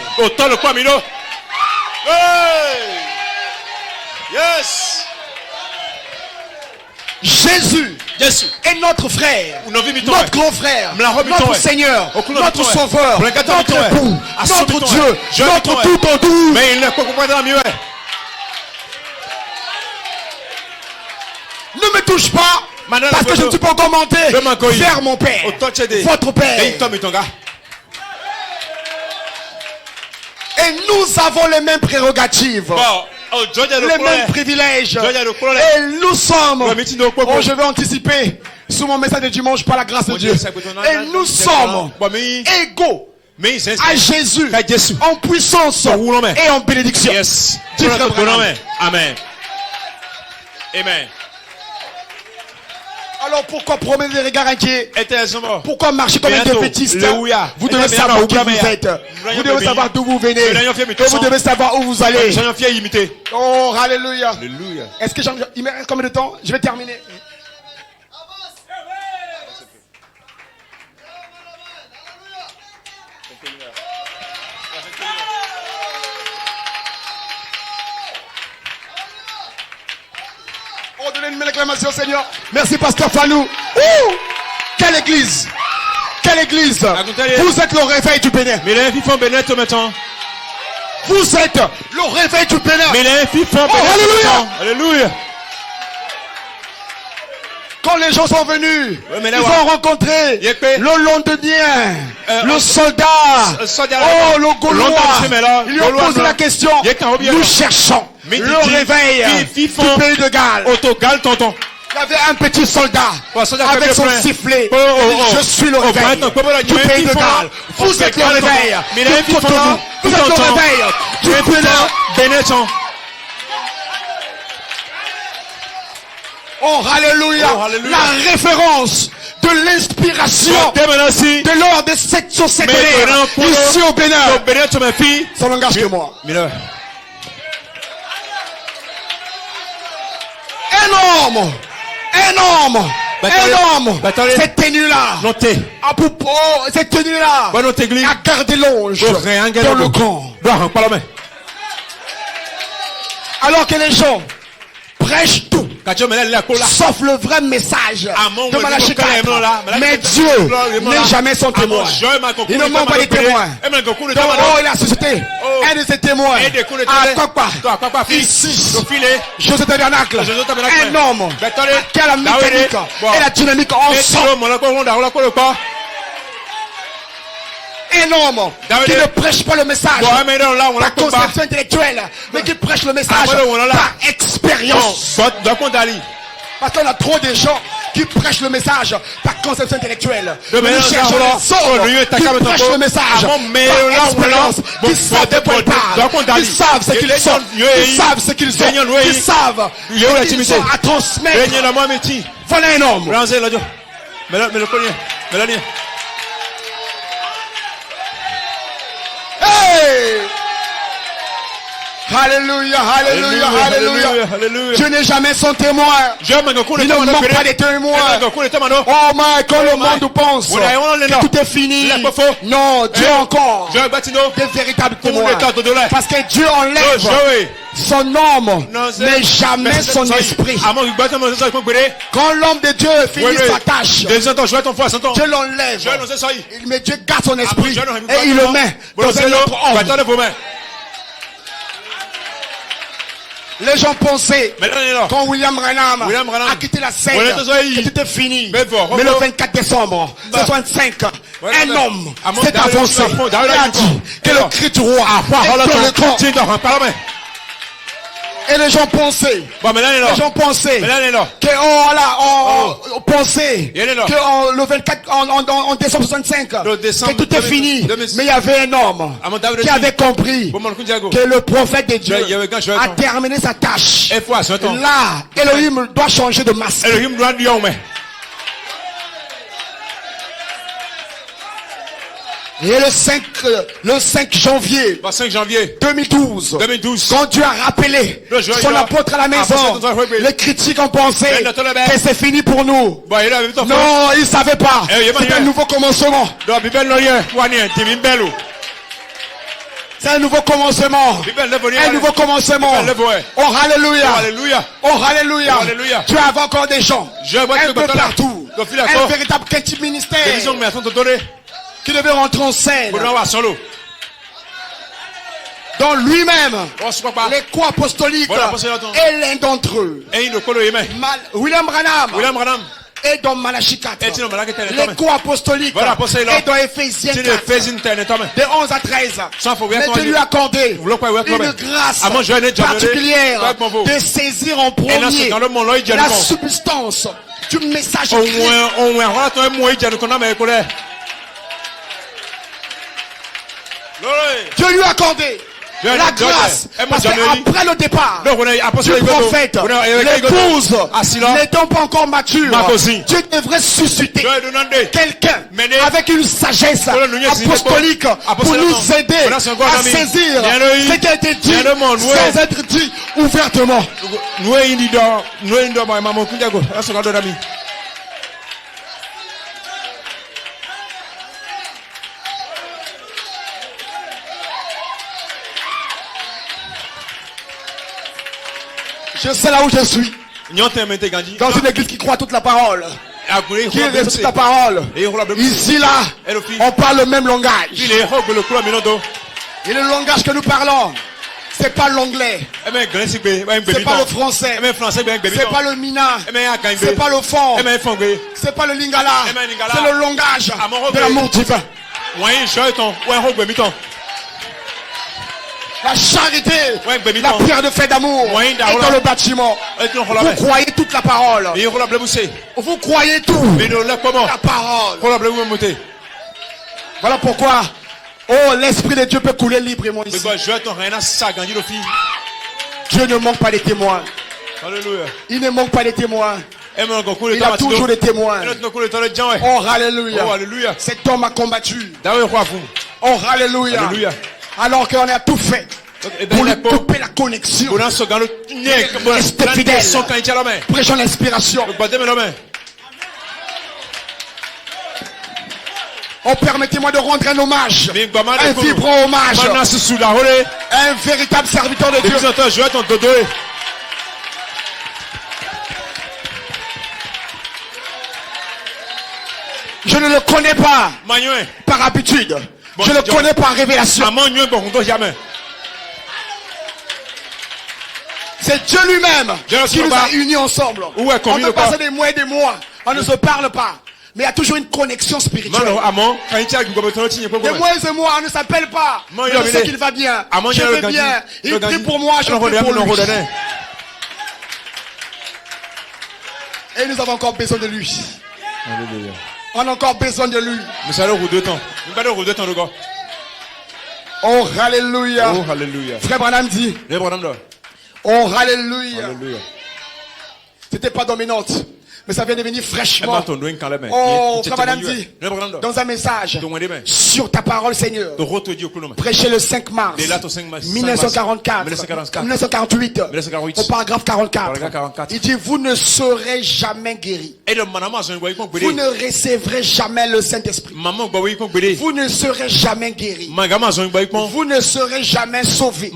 Jésus est notre frère, notre grand frère, notre Seigneur, notre Sauveur, notre époux, notre Dieu, notre tout en tout. Ne me touche pas, parce que je ne suis pas encore monté vers mon Père, votre Père. Et nous avons les mêmes prérogatives, les mêmes privilèges. Et nous sommes, je vais anticiper sur mon message de dimanche par la grâce de Dieu. Et nous sommes égaux à Jésus en puissance et en bénédiction. Amen. Amen. Alors pourquoi promener des regards inquiets? Pourquoi marcher comme un défaitiste? Vous devez savoir qui vous êtes. Vous devez savoir d'où vous venez. Et vous devez savoir où vous allez. Oh, alléluia. Est-ce que il me reste combien de temps? Je vais terminer. acclamations, Seigneur. Merci, Pasteur Fanou. Quelle église! Quelle église! Vous êtes le réveil du Bénin. Vous êtes le réveil du Bénin. Alléluia! Alléluia! Quand les gens sont venus, ils ont rencontré le londonien, le soldat, le Gaulois. Ils lui ont posé la question. Nous cherchons le réveil du pays de Galles. Il y avait un petit soldat avec son sifflet. Je suis le réveil du pays de Galles. Vous êtes le réveil du Cotonou. Vous êtes le réveil du Bénin. Oh, alléluia. La référence de l'inspiration de l'ordre de cette société ici au Bénin. Ça n'engage que moi. Énorme. Cette tenue-là. À propos, cette tenue-là. À garder l'onge dans le camp. Alors que les gens prêchent tout, sauf le vrai message de Malachie 4. Mais Dieu n'est jamais son témoin. Il ne manque pas de témoins. Donc, il a suscité un de ses témoins à Kokpa, ici, José Tabernacle, un homme qui a la mécanique et la dynamique ensemble. Énorme, qui ne prêche pas le message par conception intellectuelle, mais qui prêche le message par expérience. Parce qu'on a trop de gens qui prêchent le message par conception intellectuelle. Nous cherchons les autres qui prêchent le message par expérience, qui savent de quoi ils parlent, qui savent ce qu'ils sont, qui savent ce qu'ils ont, qui savent ce qu'ils ont à transmettre. Voilà un homme. Hey! Alléluia, alléluia, alléluia. Dieu n'est jamais son témoin. Il ne manque pas de témoins. Oh my, quand le monde pense que tout est fini, non, Dieu encore des véritables témoins. Parce que Dieu enlève son homme, mais jamais son esprit. Quand l'homme de Dieu finit sa tâche, Dieu l'enlève, mais Dieu garde son esprit et il le met dans un autre homme. Les gens pensaient, quand William Branham a quitté la scène, que tout est fini. Mais le 24 décembre 65, un homme s'est avancé et a dit que le cri du roi est dans le camp. Et les gens pensaient, que le 24 en décembre 65, que tout est fini. Mais il y avait un homme qui avait compris que le prophète de Dieu a terminé sa tâche. Là, Elohim doit changer de masque. Et le 5 janvier 2012, quand Dieu a rappelé son apôtre à la maison, les critiques ont pensé que c'est fini pour nous. Non, ils ne savaient pas. C'est un nouveau commencement. C'est un nouveau commencement. Un nouveau commencement. Oh alléluia. Oh alléluia. Tu as encore des gens un peu partout. Un véritable ministère qui devait rentrer en scène dans lui-même, les co apostoliques et l'un d'entre eux. William Branham est dans Malachie 4. Les co apostoliques est dans Éphésiens 4. De 11 à 13. Mais Dieu lui a accordé une grâce particulière de saisir en premier la substance du message. Dieu lui a accordé la grâce. Parce qu'après le départ du prophète, l'épouse n'étant pas encore mature, Dieu devrait susciter quelqu'un avec une sagesse apostolique pour nous aider à saisir ce qui a été dit sans être dit ouvertement. Je sais là où je suis. Dans une église qui croit toute la parole. Qui reste toute la parole. Ici, là, on parle le même langage. Et le langage que nous parlons, c'est pas l'anglais. C'est pas le français. C'est pas le mina. C'est pas le fond. C'est pas le lingala. C'est le langage de l'amour divin. La charité, la pierre de fait d'amour est dans le bâtiment. Vous croyez toute la parole. Vous croyez tout. La parole. Voilà pourquoi, oh, l'Esprit de Dieu peut couler librement ici. Dieu ne manque pas de témoins. Il ne manque pas de témoins. Il a toujours des témoins. Oh, alléluia. Cet homme a combattu. Oh, alléluia. Alors qu'on a tout fait pour lui couper la connexion. Restez fidèle. Prêchons l'inspiration. Oh, permettez-moi de rendre un hommage, un vibrant hommage, un véritable serviteur de Dieu. Je ne le connais pas par habitude. Je le connais par révélation. C'est Dieu lui-même qui nous a unis ensemble. On peut passer des mois et des mois. On ne se parle pas. Mais il y a toujours une connexion spirituelle. Des mois et mois, on ne s'appelle pas. Je sais qu'il va bien. Je vais bien. Il prie pour moi, je prie pour lui. Et nous avons encore besoin de lui. On a encore besoin de lui. Oh, alléluia. Frère Branham dit. Oh, alléluia. C'était pas dominante, mais ça vient de venir fraîchement. Oh, frère Branham dit dans un message sur ta parole, Seigneur, prêché le 5 mars 1948 au paragraphe 44. Il dit: vous ne serez jamais guéris. Vous ne recevrez jamais le Saint-Esprit. Vous ne serez jamais guéris. Vous ne serez jamais sauvés,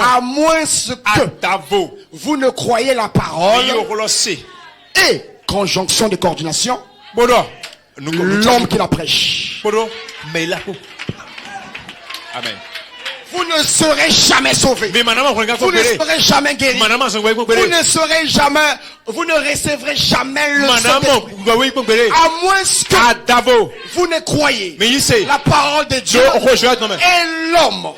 à moins que vous ne croyez la parole et conjonction de coordination, l'homme qui la prêche. Amen. Vous ne serez jamais sauvés. Vous ne serez jamais guéris. Vous ne recevrez jamais le Saint-Esprit, à moins que vous ne croyez la parole de Dieu et l'homme.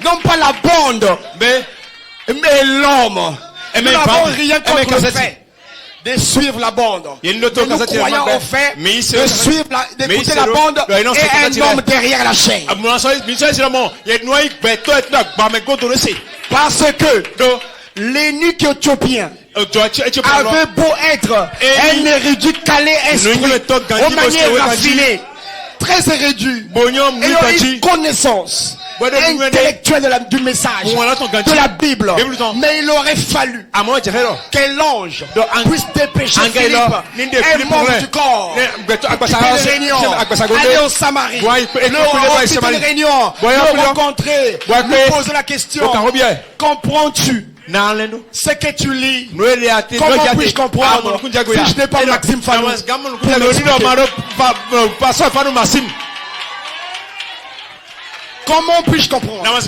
Non pas la bande, mais l'homme. Nous n'avons rien contre le fait de suivre la bande. Nous croyons au fait de suivre, d'écouter la bande et un homme derrière la chaîne. Parce que l'eunuque éthiopien avait beau être un érudit calé esprit, aux manières raffinées, très érudit, et une connaissance intellectuelle du message de la Bible, mais il aurait fallu que l'ange puisse dépêcher Philippe, un membre du corps, une réunion, aller en Samarie, une réunion, le rencontrer, lui poser la question: comprends-tu ce que tu lis? Comment puis-je comprendre si je n'ai pas Maxime Fanou pour l'expliquer? Comment puis-je comprendre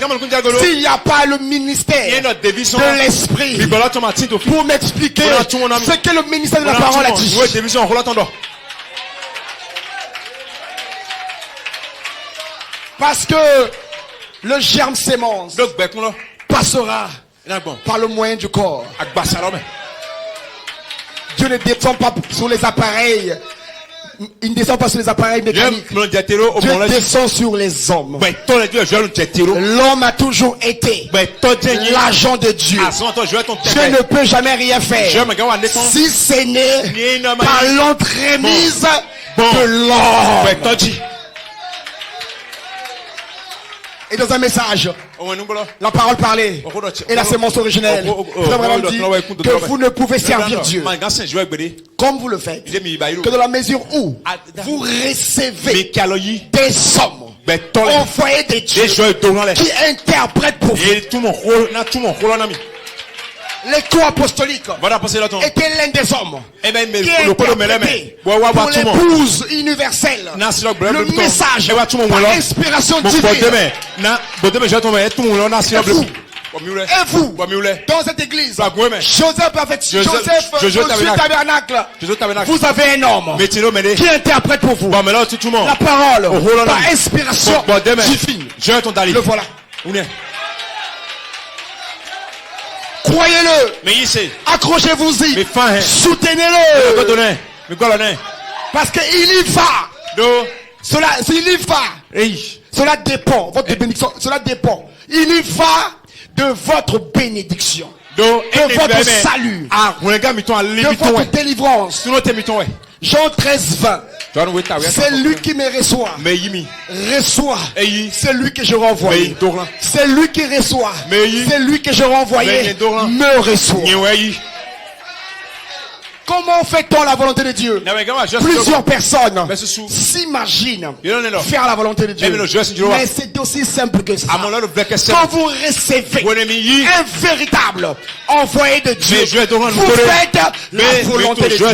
s'il n'y a pas le ministère de l'esprit pour m'expliquer ce que le ministère de la parole a dit? Parce que le germe sémence passera par le moyen du corps. Dieu ne descend pas sur les appareils. Il ne descend pas sur les appareils mécaniques. Dieu descend sur les hommes. L'homme a toujours été l'agent de Dieu. Dieu ne peut jamais rien faire si ce n'est par l'entremise de l'homme. Et dans un message, la parole parlée et la sémence originelle, Frère Branham dit que vous ne pouvez servir Dieu comme vous le faites que dans la mesure où vous recevez des hommes envoyé de Dieu qui interprète pour vous. Les corps apostoliques étaient l'un des hommes qui interprétait pour l'épouse universelle le message par inspiration divine. Et vous, dans cette église, Joseph du tabernacle, vous avez un homme qui interprète pour vous la parole par inspiration divine. Le voilà. Croyez-le. Accrochez-vous-y. Soutenez-le. Parce qu'il y va. Il y va. Cela dépend. Votre bénédiction. Cela dépend. Il y va de votre bénédiction. De votre salut. De votre délivrance. Jean 13, 20. C'est lui qui me reçoit. Reçoit. C'est lui que je renvoie. C'est lui qui reçoit. C'est lui que je renvoie. Me reçoit. Comment fait-on la volonté de Dieu? Plusieurs personnes s'imaginent faire la volonté de Dieu. Mais c'est aussi simple que ça. Quand vous recevez un véritable envoyé de Dieu, vous faites la volonté de Dieu.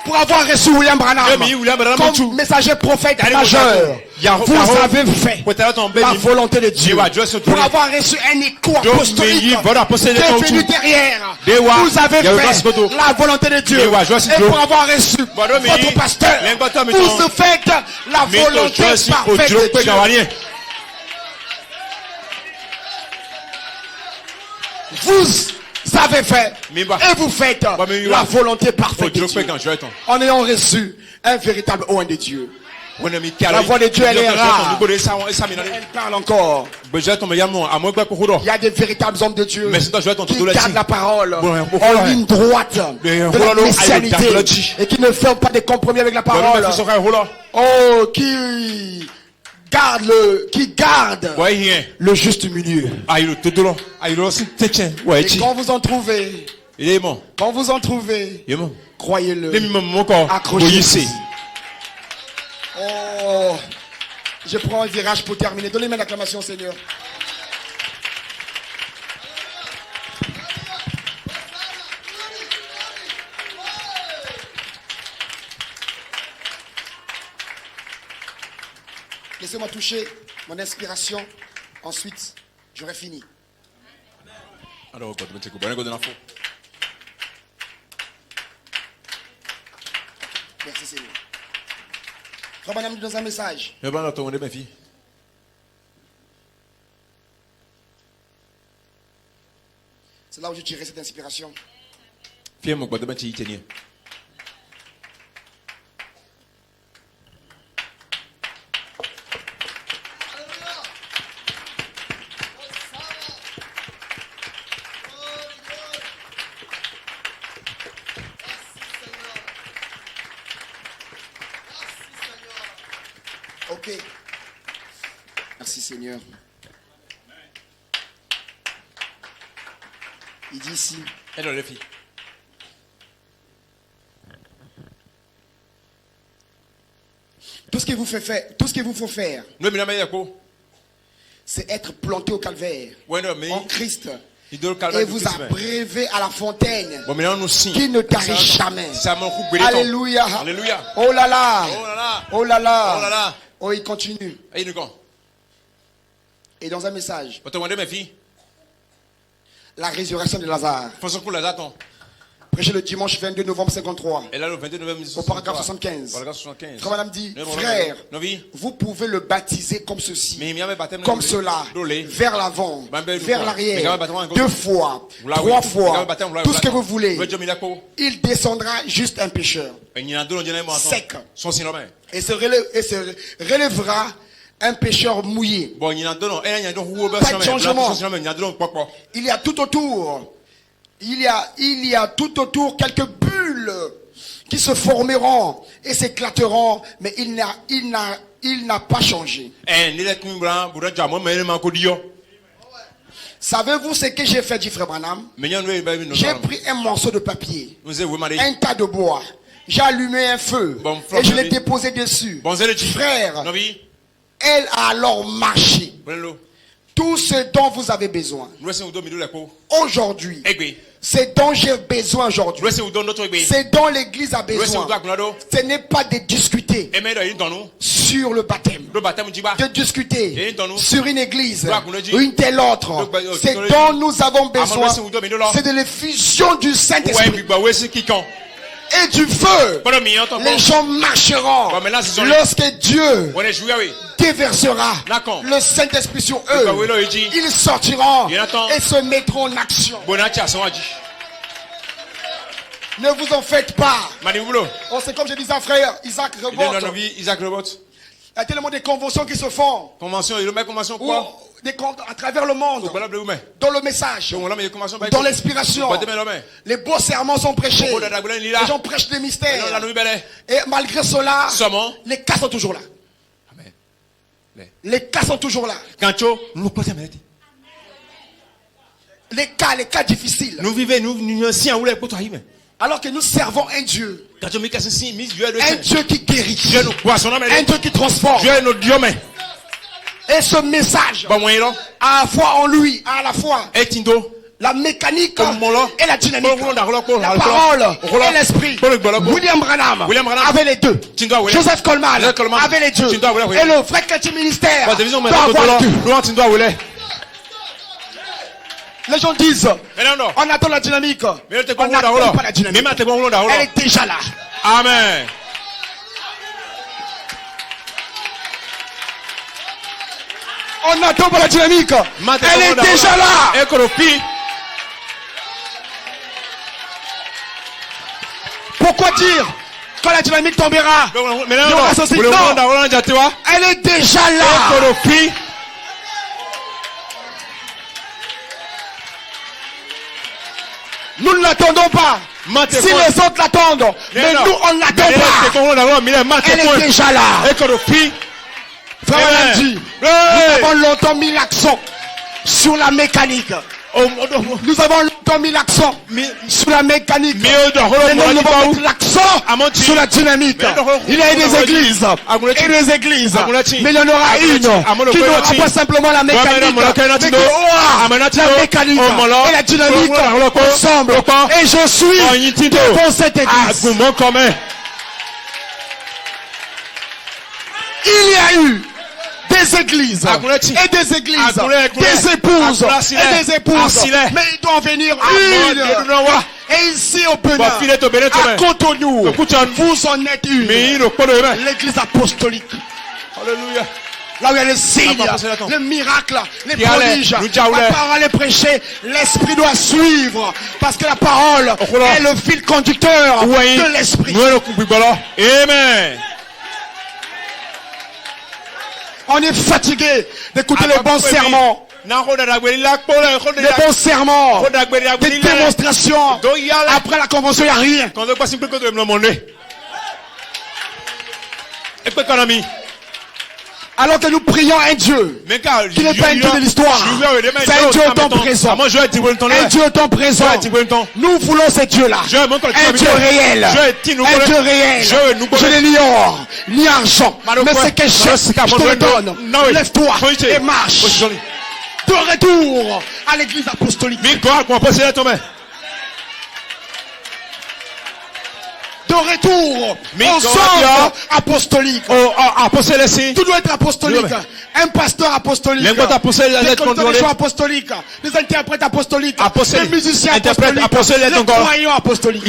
Pour avoir reçu William Branham comme messager prophète majeur, vous avez fait la volonté de Dieu. Pour avoir reçu un écho apostolique qui est venu derrière, vous avez fait la volonté de Dieu. Et pour avoir reçu votre pasteur, vous faites la volonté parfaite de Dieu. Vous avez fait et vous faites la volonté parfaite de Dieu en ayant reçu un véritable oint de Dieu. La voix de Dieu, elle est rare. Elle parle encore. Il y a des véritables hommes de Dieu qui gardent la parole en ligne droite de la messianité et qui ne font pas de compromis avec la parole. Oh, qui garde le juste milieu. Et quand vous en trouvez, croyez-le, accrochez-vous. Oh, je prends un virage pour terminer. Donnez-moi l'acclamation, Seigneur. Laissez-moi toucher mon inspiration. Ensuite, j'aurai fini. Merci Seigneur. Frère Branham dit dans un message. C'est là où je tirais cette inspiration. Ok. Merci Seigneur. Il dit ici. Tout ce qu'il vous faut faire, c'est être planté au calvaire en Christ. Et vous abréver à la fontaine qui ne tarit jamais. Alléluia. Oh là là. Oh là là. Oh, il continue. Et dans un message, la résurrection de Lazare, prêché le dimanche 22 novembre 53, au paragraphe 75. Frère Madame dit, frère, vous pouvez le baptiser comme ceci, comme cela, vers l'avant, vers l'arrière, 2 fois, 3 fois, tout ce que vous voulez. Il descendra juste un pécheur, sec, et se relèvera un pécheur mouillé. Pas de changement. Il y a tout autour. Il y a tout autour quelques bulles qui se formeront et s'éclateront, mais il n'a pas changé. Savez-vous ce que j'ai fait, dit Frère Branham? J'ai pris un morceau de papier, un tas de bois, j'ai allumé un feu et je l'ai déposé dessus. Frère, Elle a alors marché. Tout ce dont vous avez besoin aujourd'hui, c'est dont j'ai besoin aujourd'hui, c'est dont l'église a besoin. Ce n'est pas de discuter sur le baptême, de discuter sur une église ou une telle autre. C'est dont nous avons besoin, c'est de l'effusion du Saint-Esprit et du feu. Les gens marcheront lorsque Dieu déversera le Saint-Esprit sur eux. Ils sortiront et se mettront en action. Ne vous en faites pas. Oh, c'est comme je disais à frère Isaac Rebot. Il y a tellement de conventions qui se font. À travers le monde, dans le message, dans l'inspiration, les beaux serments sont prêchés, les gens prêchent des mystères, et malgré cela, les cas sont toujours là. Les cas sont toujours là. Les cas difficiles. Alors que nous servons un Dieu qui guérit, un Dieu qui transforme. Et ce message, à la fois en lui, à la fois la mécanique et la dynamique, la parole et l'esprit. William Branham avait les deux. Joseph Coleman avait les deux. Et le vrai chrétien ministère doit avoir deux. Les gens disent, on attend la dynamique. On n'attend pas la dynamique. Elle est déjà là. Amen. On n'attend pas la dynamique. Elle est déjà là. Pourquoi dire quand la dynamique tombera? Elle est déjà là. Nous ne l'attendons pas. Si les autres l'attendent, mais nous on ne l'attend pas. Elle est déjà là. Frère Andy, nous avons longtemps mis l'accent sur la mécanique. Nous avons longtemps mis l'accent sur la mécanique. Mais nous devons mettre l'accent sur la dynamique. Il y a des églises et des églises, mais il y en aura une qui n'aura pas simplement la mécanique, mais qui aura la mécanique et la dynamique ensemble. Et je suis devant cette église. Il y a eu des églises et des églises, des épouses et des épouses, mais il doit en venir une. Et ici au Bénin, à Cotonou, vous en êtes une. L'église apostolique. Alléluia. Là où il y a les signes, les miracles, les prodiges, la parole est prêchée, l'esprit doit suivre, parce que la parole est le fil conducteur de l'esprit. Amen. On est fatigué d'écouter les bons sermons. Les bons serments. Des démonstrations. Après la convention, il n'y a rien. Alors que nous prions un Dieu qui n'est pas un Dieu de l'histoire, c'est un Dieu au temps présent. Un Dieu au temps présent. Nous voulons ce Dieu-là. Un Dieu réel. Un Dieu réel. Je n'ai ni or, ni argent, mais c'est quelque chose que je te le donne. Lève-toi et marche. De retour à l'église apostolique. De retour aux œuvres apostoliques. Tout doit être apostolique. Un pasteur apostolique, des contrôleurs apostoliques, des interprètes apostoliques, des musiciens apostoliques, des croyants apostoliques.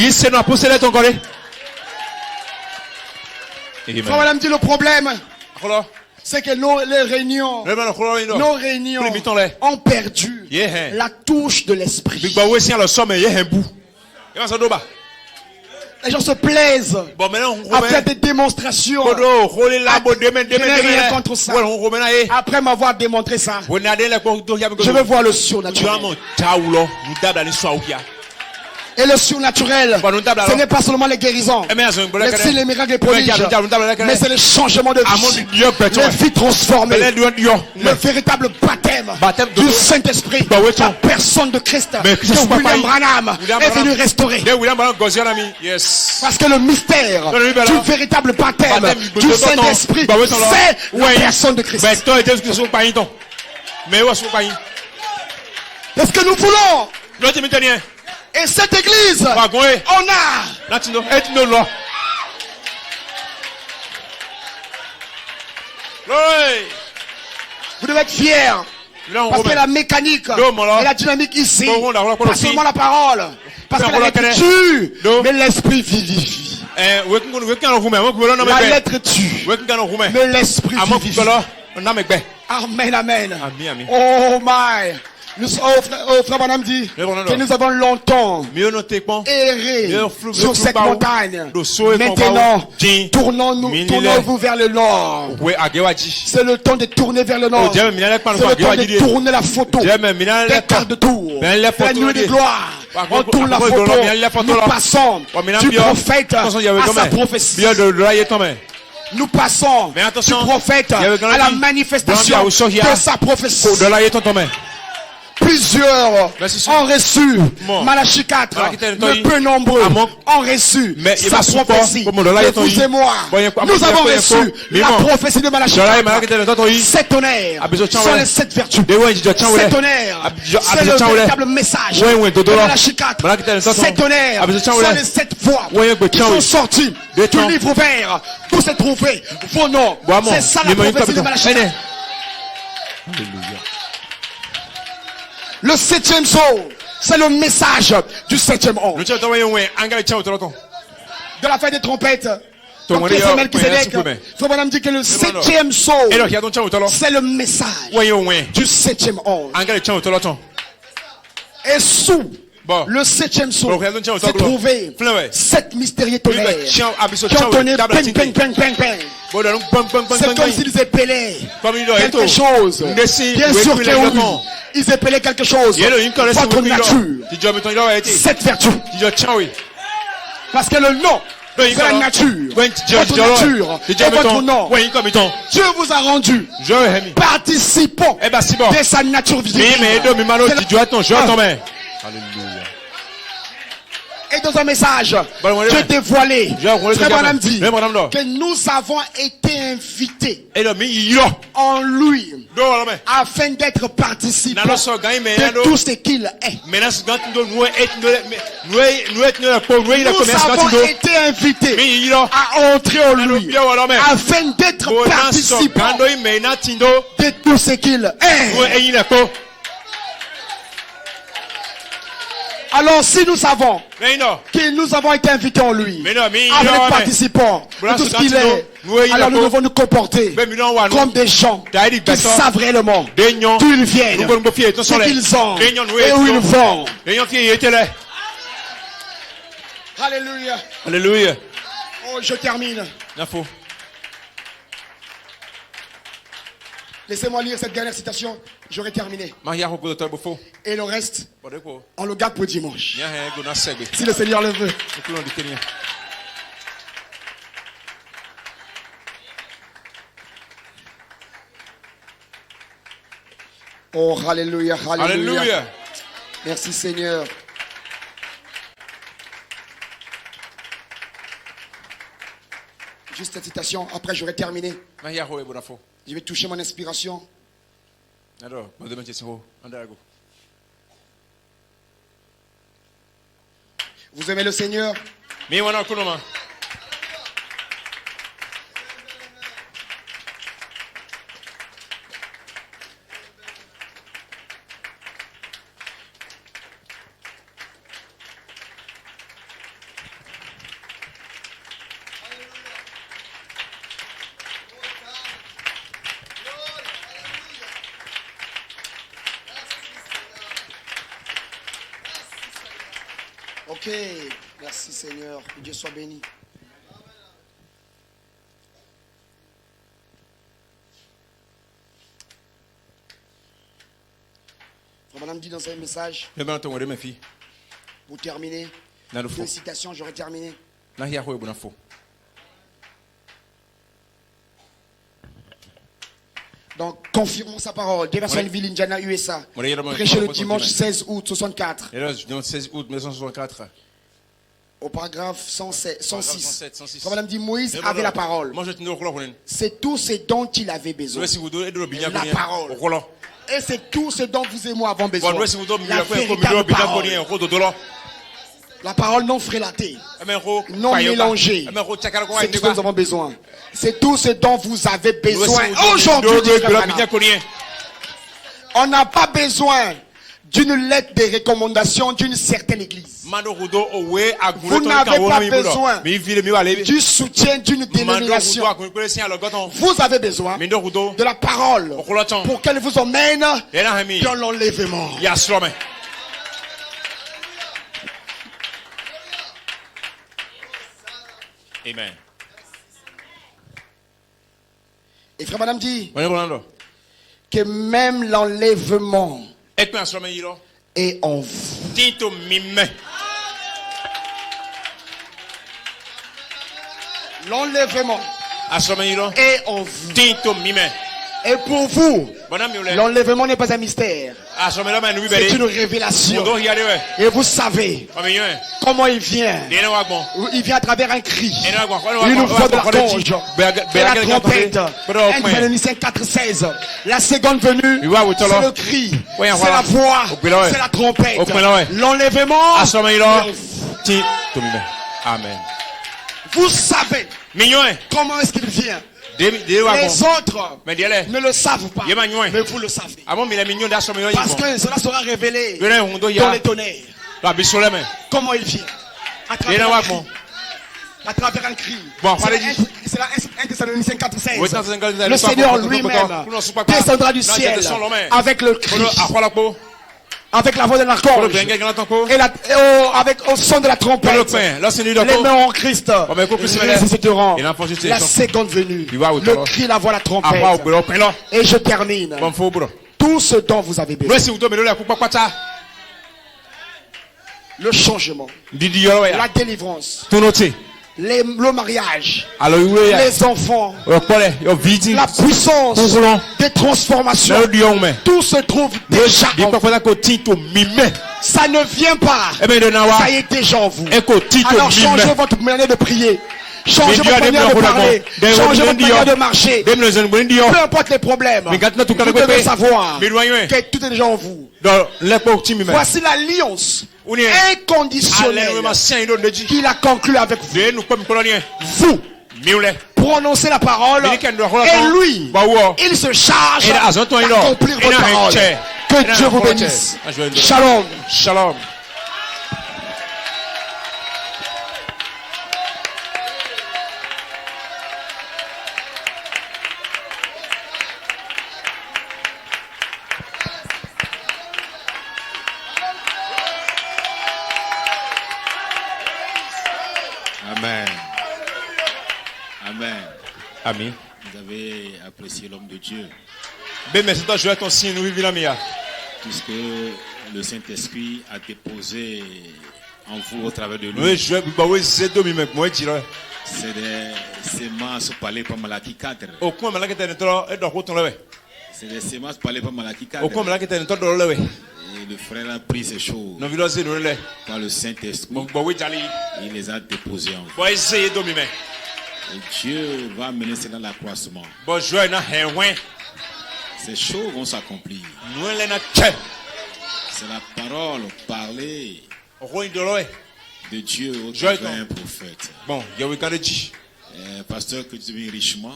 Frère Madame dit le problème, c'est que nos réunions ont perdu la touche de l'esprit. Les gens se plaisent à faire des démonstrations. Je n'ai rien contre ça. Après m'avoir démontré ça, je veux voir le surnaturel. Et le surnaturel, ce n'est pas seulement les guérisons, les signes, les miracles, les prodiges, mais c'est le changement de vie, les vies transformées, le véritable baptême du Saint-Esprit, la personne de Christ que William Branham est venu restaurer. Parce que le mystère du véritable baptême du Saint-Esprit, c'est la personne de Christ. C'est ce que nous voulons. Et cette église, on a. Vous devez être fiers. Parce que la mécanique et la dynamique ici, pas seulement la parole, parce que la lettre tue, mais l'esprit vivifie. La lettre tue, mais l'esprit vivifie. Amen, amen. Oh my. Frère Branham dit que nous avons longtemps erré sur cette montagne. Maintenant, tournons-vous vers le nord. C'est le temps de tourner vers le nord. C'est le temps de tourner la photo. Des quarts de tour. La nuit de gloire. On tourne la photo. Nous passons du prophète à sa prophétie. Nous passons du prophète à la manifestation de sa prophétie. Plusieurs ont reçu Malachie 4, mais peu nombreux ont reçu sa prophétie. Et vous et moi, nous avons reçu la prophétie de Malachie 4. 7 tonnerres sont les 7 vertus. 7 tonnerres, c'est le véritable message de Malachie 4. 7 tonnerres sont les 7 voix qui sont sorties du livre ouvert où se trouvaient vos noms. C'est ça la prophétie de Malachie 4. Alléluia. Le 7e saut, c'est le message du 7e ange. De la fête des trompettes. Donc, Frère Branham dit que le 7e saut, c'est le message du 7e ange. Et sous le 7e saut, s'est trouvé 7 mystérieux tonnerres qui ont tonné bang, bang, bang, bang, bang. C'est comme s'ils épellaient quelque chose. Bien sûr que oui, ils épellaient quelque chose. Votre nature, cette vertu. Parce que le nom, c'est la nature. Votre nature et votre nom. Dieu vous a rendu participants de sa nature visible. Et dans un message, je dévoilé, Frère Branham dit que nous avons été invités en lui afin d'être participants de tout ce qu'il est. Nous avons été invités à entrer en lui afin d'être participants de tout ce qu'il est. Alors si nous savons que nous avons été invités en lui, avec les participants de tout ce qu'il est, alors nous devons nous comporter comme des gens qui savent réellement d'où ils viennent, ce qu'ils ont et où ils vont. Alléluia. Alléluia. Oh, je termine. Laissez-moi lire cette dernière citation, j'aurai terminé. Et le reste, on le garde pour dimanche. Si le Seigneur le veut. Oh, alléluia, alléluia. Alléluia. Merci Seigneur. Juste cette citation, après j'aurai terminé. Je vais toucher mon inspiration. Vous aimez le Seigneur? Ok, merci Seigneur, que Dieu soit béni. Frère Madame dit dans un message, pour terminer, Félicitations, j'aurais terminé. Donc, confirmons sa parole. Jeffersonville, Indiana, USA. Prêché le dimanche 16 août 64. 16 août 1964. Au paragraphe 106. Quand madame dit Moïse avait la parole. C'est tout ce dont il avait besoin. La parole. Et c'est tout ce dont vous et moi avons besoin. La véritable parole. La parole non frélatée, non mélangée. C'est tout ce dont nous avons besoin. C'est tout ce dont vous avez besoin aujourd'hui. On n'a pas besoin d'une lettre de recommandation d'une certaine église. Vous n'avez pas besoin du soutien d'une dénomination. Vous avez besoin de la parole pour qu'elle vous emmène dans l'enlèvement. Amen. Et frère madame dit que même l'enlèvement est en vous. L'enlèvement est en vous. Et pour vous, l'enlèvement n'est pas un mystère. C'est une révélation. Et vous savez comment il vient. Il vient à travers un cri, une voix de l'archange et la trompette. 1 Thessaloniciens 4:16. La seconde venue, c'est le cri, c'est la voix, c'est la trompette. L'enlèvement. Amen. Vous savez comment est-ce qu'il vient. Les autres ne le savent pas, mais vous le savez. Parce que cela sera révélé dans les tonnerres. Comment il vient à travers un cri. C'est la 1 Thessaloniciens 4:16. Le Seigneur lui-même descendra du ciel avec le cri, avec la voix de l'archange et avec au son de la trompette. Les mains en Christ ressusciteront. La seconde venue, le cri, la voix, la trompette. Et je termine. Tout ce dont vous avez besoin. Le changement, la délivrance, le mariage, les enfants, la puissance des transformations, tout se trouve déjà en vous. Ça ne vient pas, ça est déjà en vous. Alors changez votre manière de prier, changez votre manière de parler, changez votre manière de marcher. Peu importe les problèmes, vous devez savoir que tout est déjà en vous. Voici l'alliance inconditionnelle qu'il a conclue avec vous. Vous prononcez la parole et lui, il se charge d'accomplir votre parole. Que Dieu vous bénisse. Shalom. Shalom. Amen. Amen. Amen. Vous avez apprécié l'homme de Dieu. Puisque le Saint-Esprit a déposé en vous au travers de lui. C'est des semences parlées par Malachie 4. C'est des semences parlées par Malachie 4. Et le frère a pris ces choses par le Saint-Esprit. Il les a déposées en vous. Et Dieu va mener cela dans l'accroissement. Ces choses vont s'accomplir. C'est la parole parlée de Dieu au travers d'un prophète. Pasteur, que Dieu bénisse richement.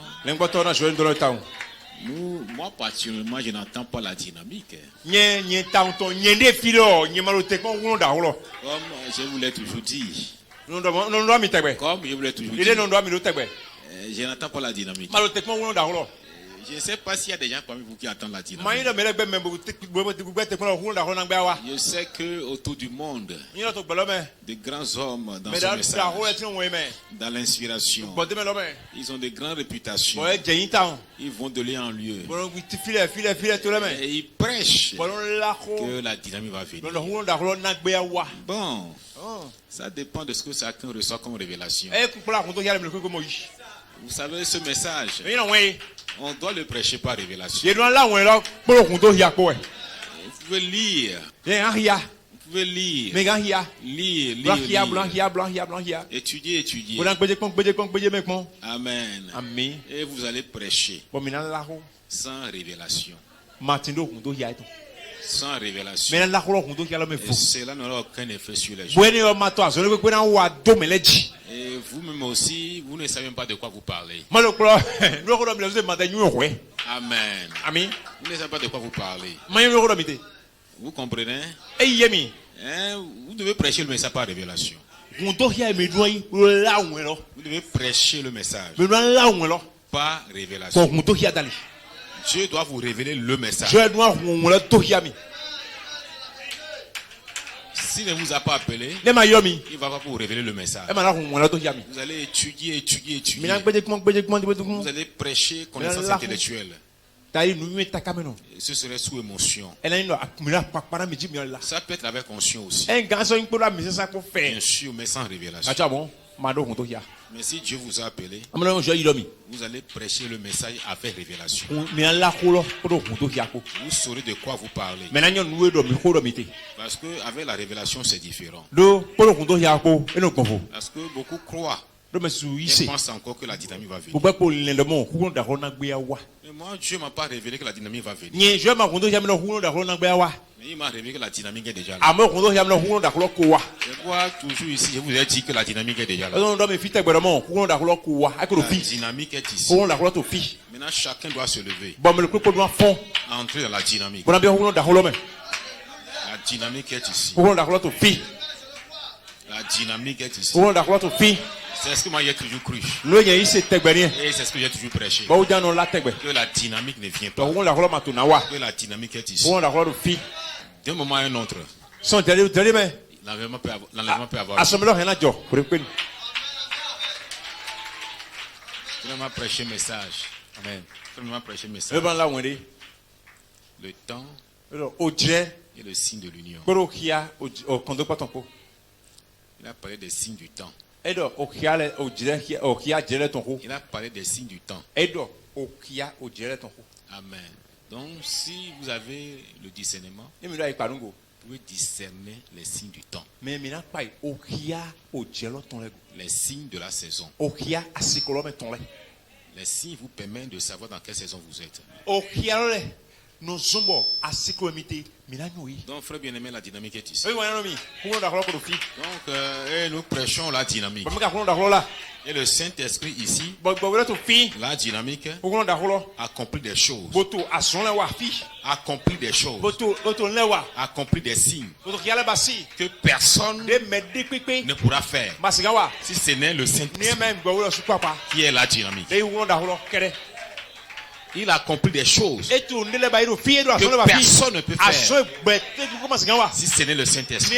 Moi particulièrement, je n'entends pas la dynamique. Comme je vous l'ai toujours dit. Je n'entends pas la dynamique. Je ne sais pas s'il y a des gens parmi vous qui entendent la dynamique. Je sais qu'autour du monde, de grands hommes dans ce message, dans l'inspiration, ils ont de grandes réputations. Ils vont de lieu en lieu. Et ils prêchent que la dynamique va venir. Bon, ça dépend de ce que chacun reçoit comme révélation. Vous savez, ce message, on doit le prêcher par révélation. Vous pouvez lire. Vous pouvez lire. Lire. Étudier. Amen. Et vous allez prêcher sans révélation. Sans révélation. Et cela n'aura aucun effet sur les gens. Et vous-même aussi, vous ne savez même pas de quoi vous parlez. Amen. Vous ne savez pas de quoi vous parlez. Vous comprenez? Vous devez prêcher le message par révélation. Vous devez prêcher le message par révélation. Dieu doit vous révéler le message. S'il ne vous a pas appelé, il ne va pas vous révéler le message. Vous allez étudier. Vous allez prêcher connaissance intellectuelle. Et ce serait sous émotion. Ça peut être avec conscience aussi. Bien sûr, mais sans révélation. Mais si Dieu vous a appelé, vous allez prêcher le message avec révélation. Vous saurez de quoi vous parlez. Parce que avec la révélation, c'est différent. Parce que beaucoup croient. Ils pensent encore que la dynamique va venir. Mais moi, Dieu ne m'a pas révélé que la dynamique va venir. Mais il m'a révélé que la dynamique est déjà là. Je vois toujours ici, je vous ai dit que la dynamique est déjà là. La dynamique est ici. Maintenant, chacun doit se lever. Entrer dans la dynamique. La dynamique est ici. La dynamique est ici. C'est ce que moi j'ai toujours cru. Et c'est ce que j'ai toujours prêché. Que la dynamique ne vient pas. Que la dynamique est ici. D'un moment à un autre, l'enlèvement peut avoir. Vraiment prêcher message. Amen. Vraiment prêcher message. Le temps est le signe de l'union. Il a parlé des signes du temps. Il a parlé des signes du temps. Amen. Donc, si vous avez le discernement, vous pouvez discerner les signes du temps. Les signes de la saison. Les signes vous permettent de savoir dans quelle saison vous êtes. Donc, frère bien-aimé, la dynamique est ici. Donc, nous prêchons la dynamique. Et le Saint-Esprit ici, la dynamique, accomplit des choses. Accomplit des choses. Accomplit des signes que personne ne pourra faire si ce n'est le Saint-Esprit qui est la dynamique. Il accomplit des choses que personne ne peut faire si ce n'est le Saint-Esprit.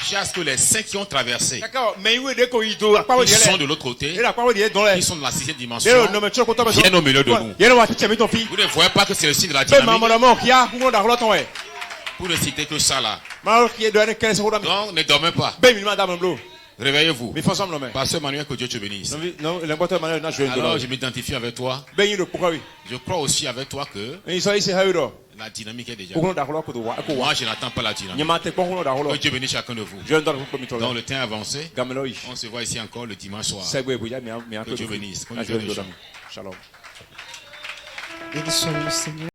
Parce que les saints qui ont traversé, ils sont de l'autre côté, ils sont dans la sixième dimension, viennent au milieu de nous. Vous ne voyez pas que c'est le signe de la dynamique. Pour ne citer que ça là. Donc ne dormez pas. Réveillez-vous. Pasteur Manuel, que Dieu te bénisse. Alors je m'identifie avec toi. Je crois aussi avec toi que la dynamique est déjà là. Moi je n'attends pas la dynamique. Que Dieu bénisse chacun de vous. Dans le temps avancé, on se voit ici encore le dimanche soir. Que Dieu bénisse. Shalom. Béni soit le Seigneur.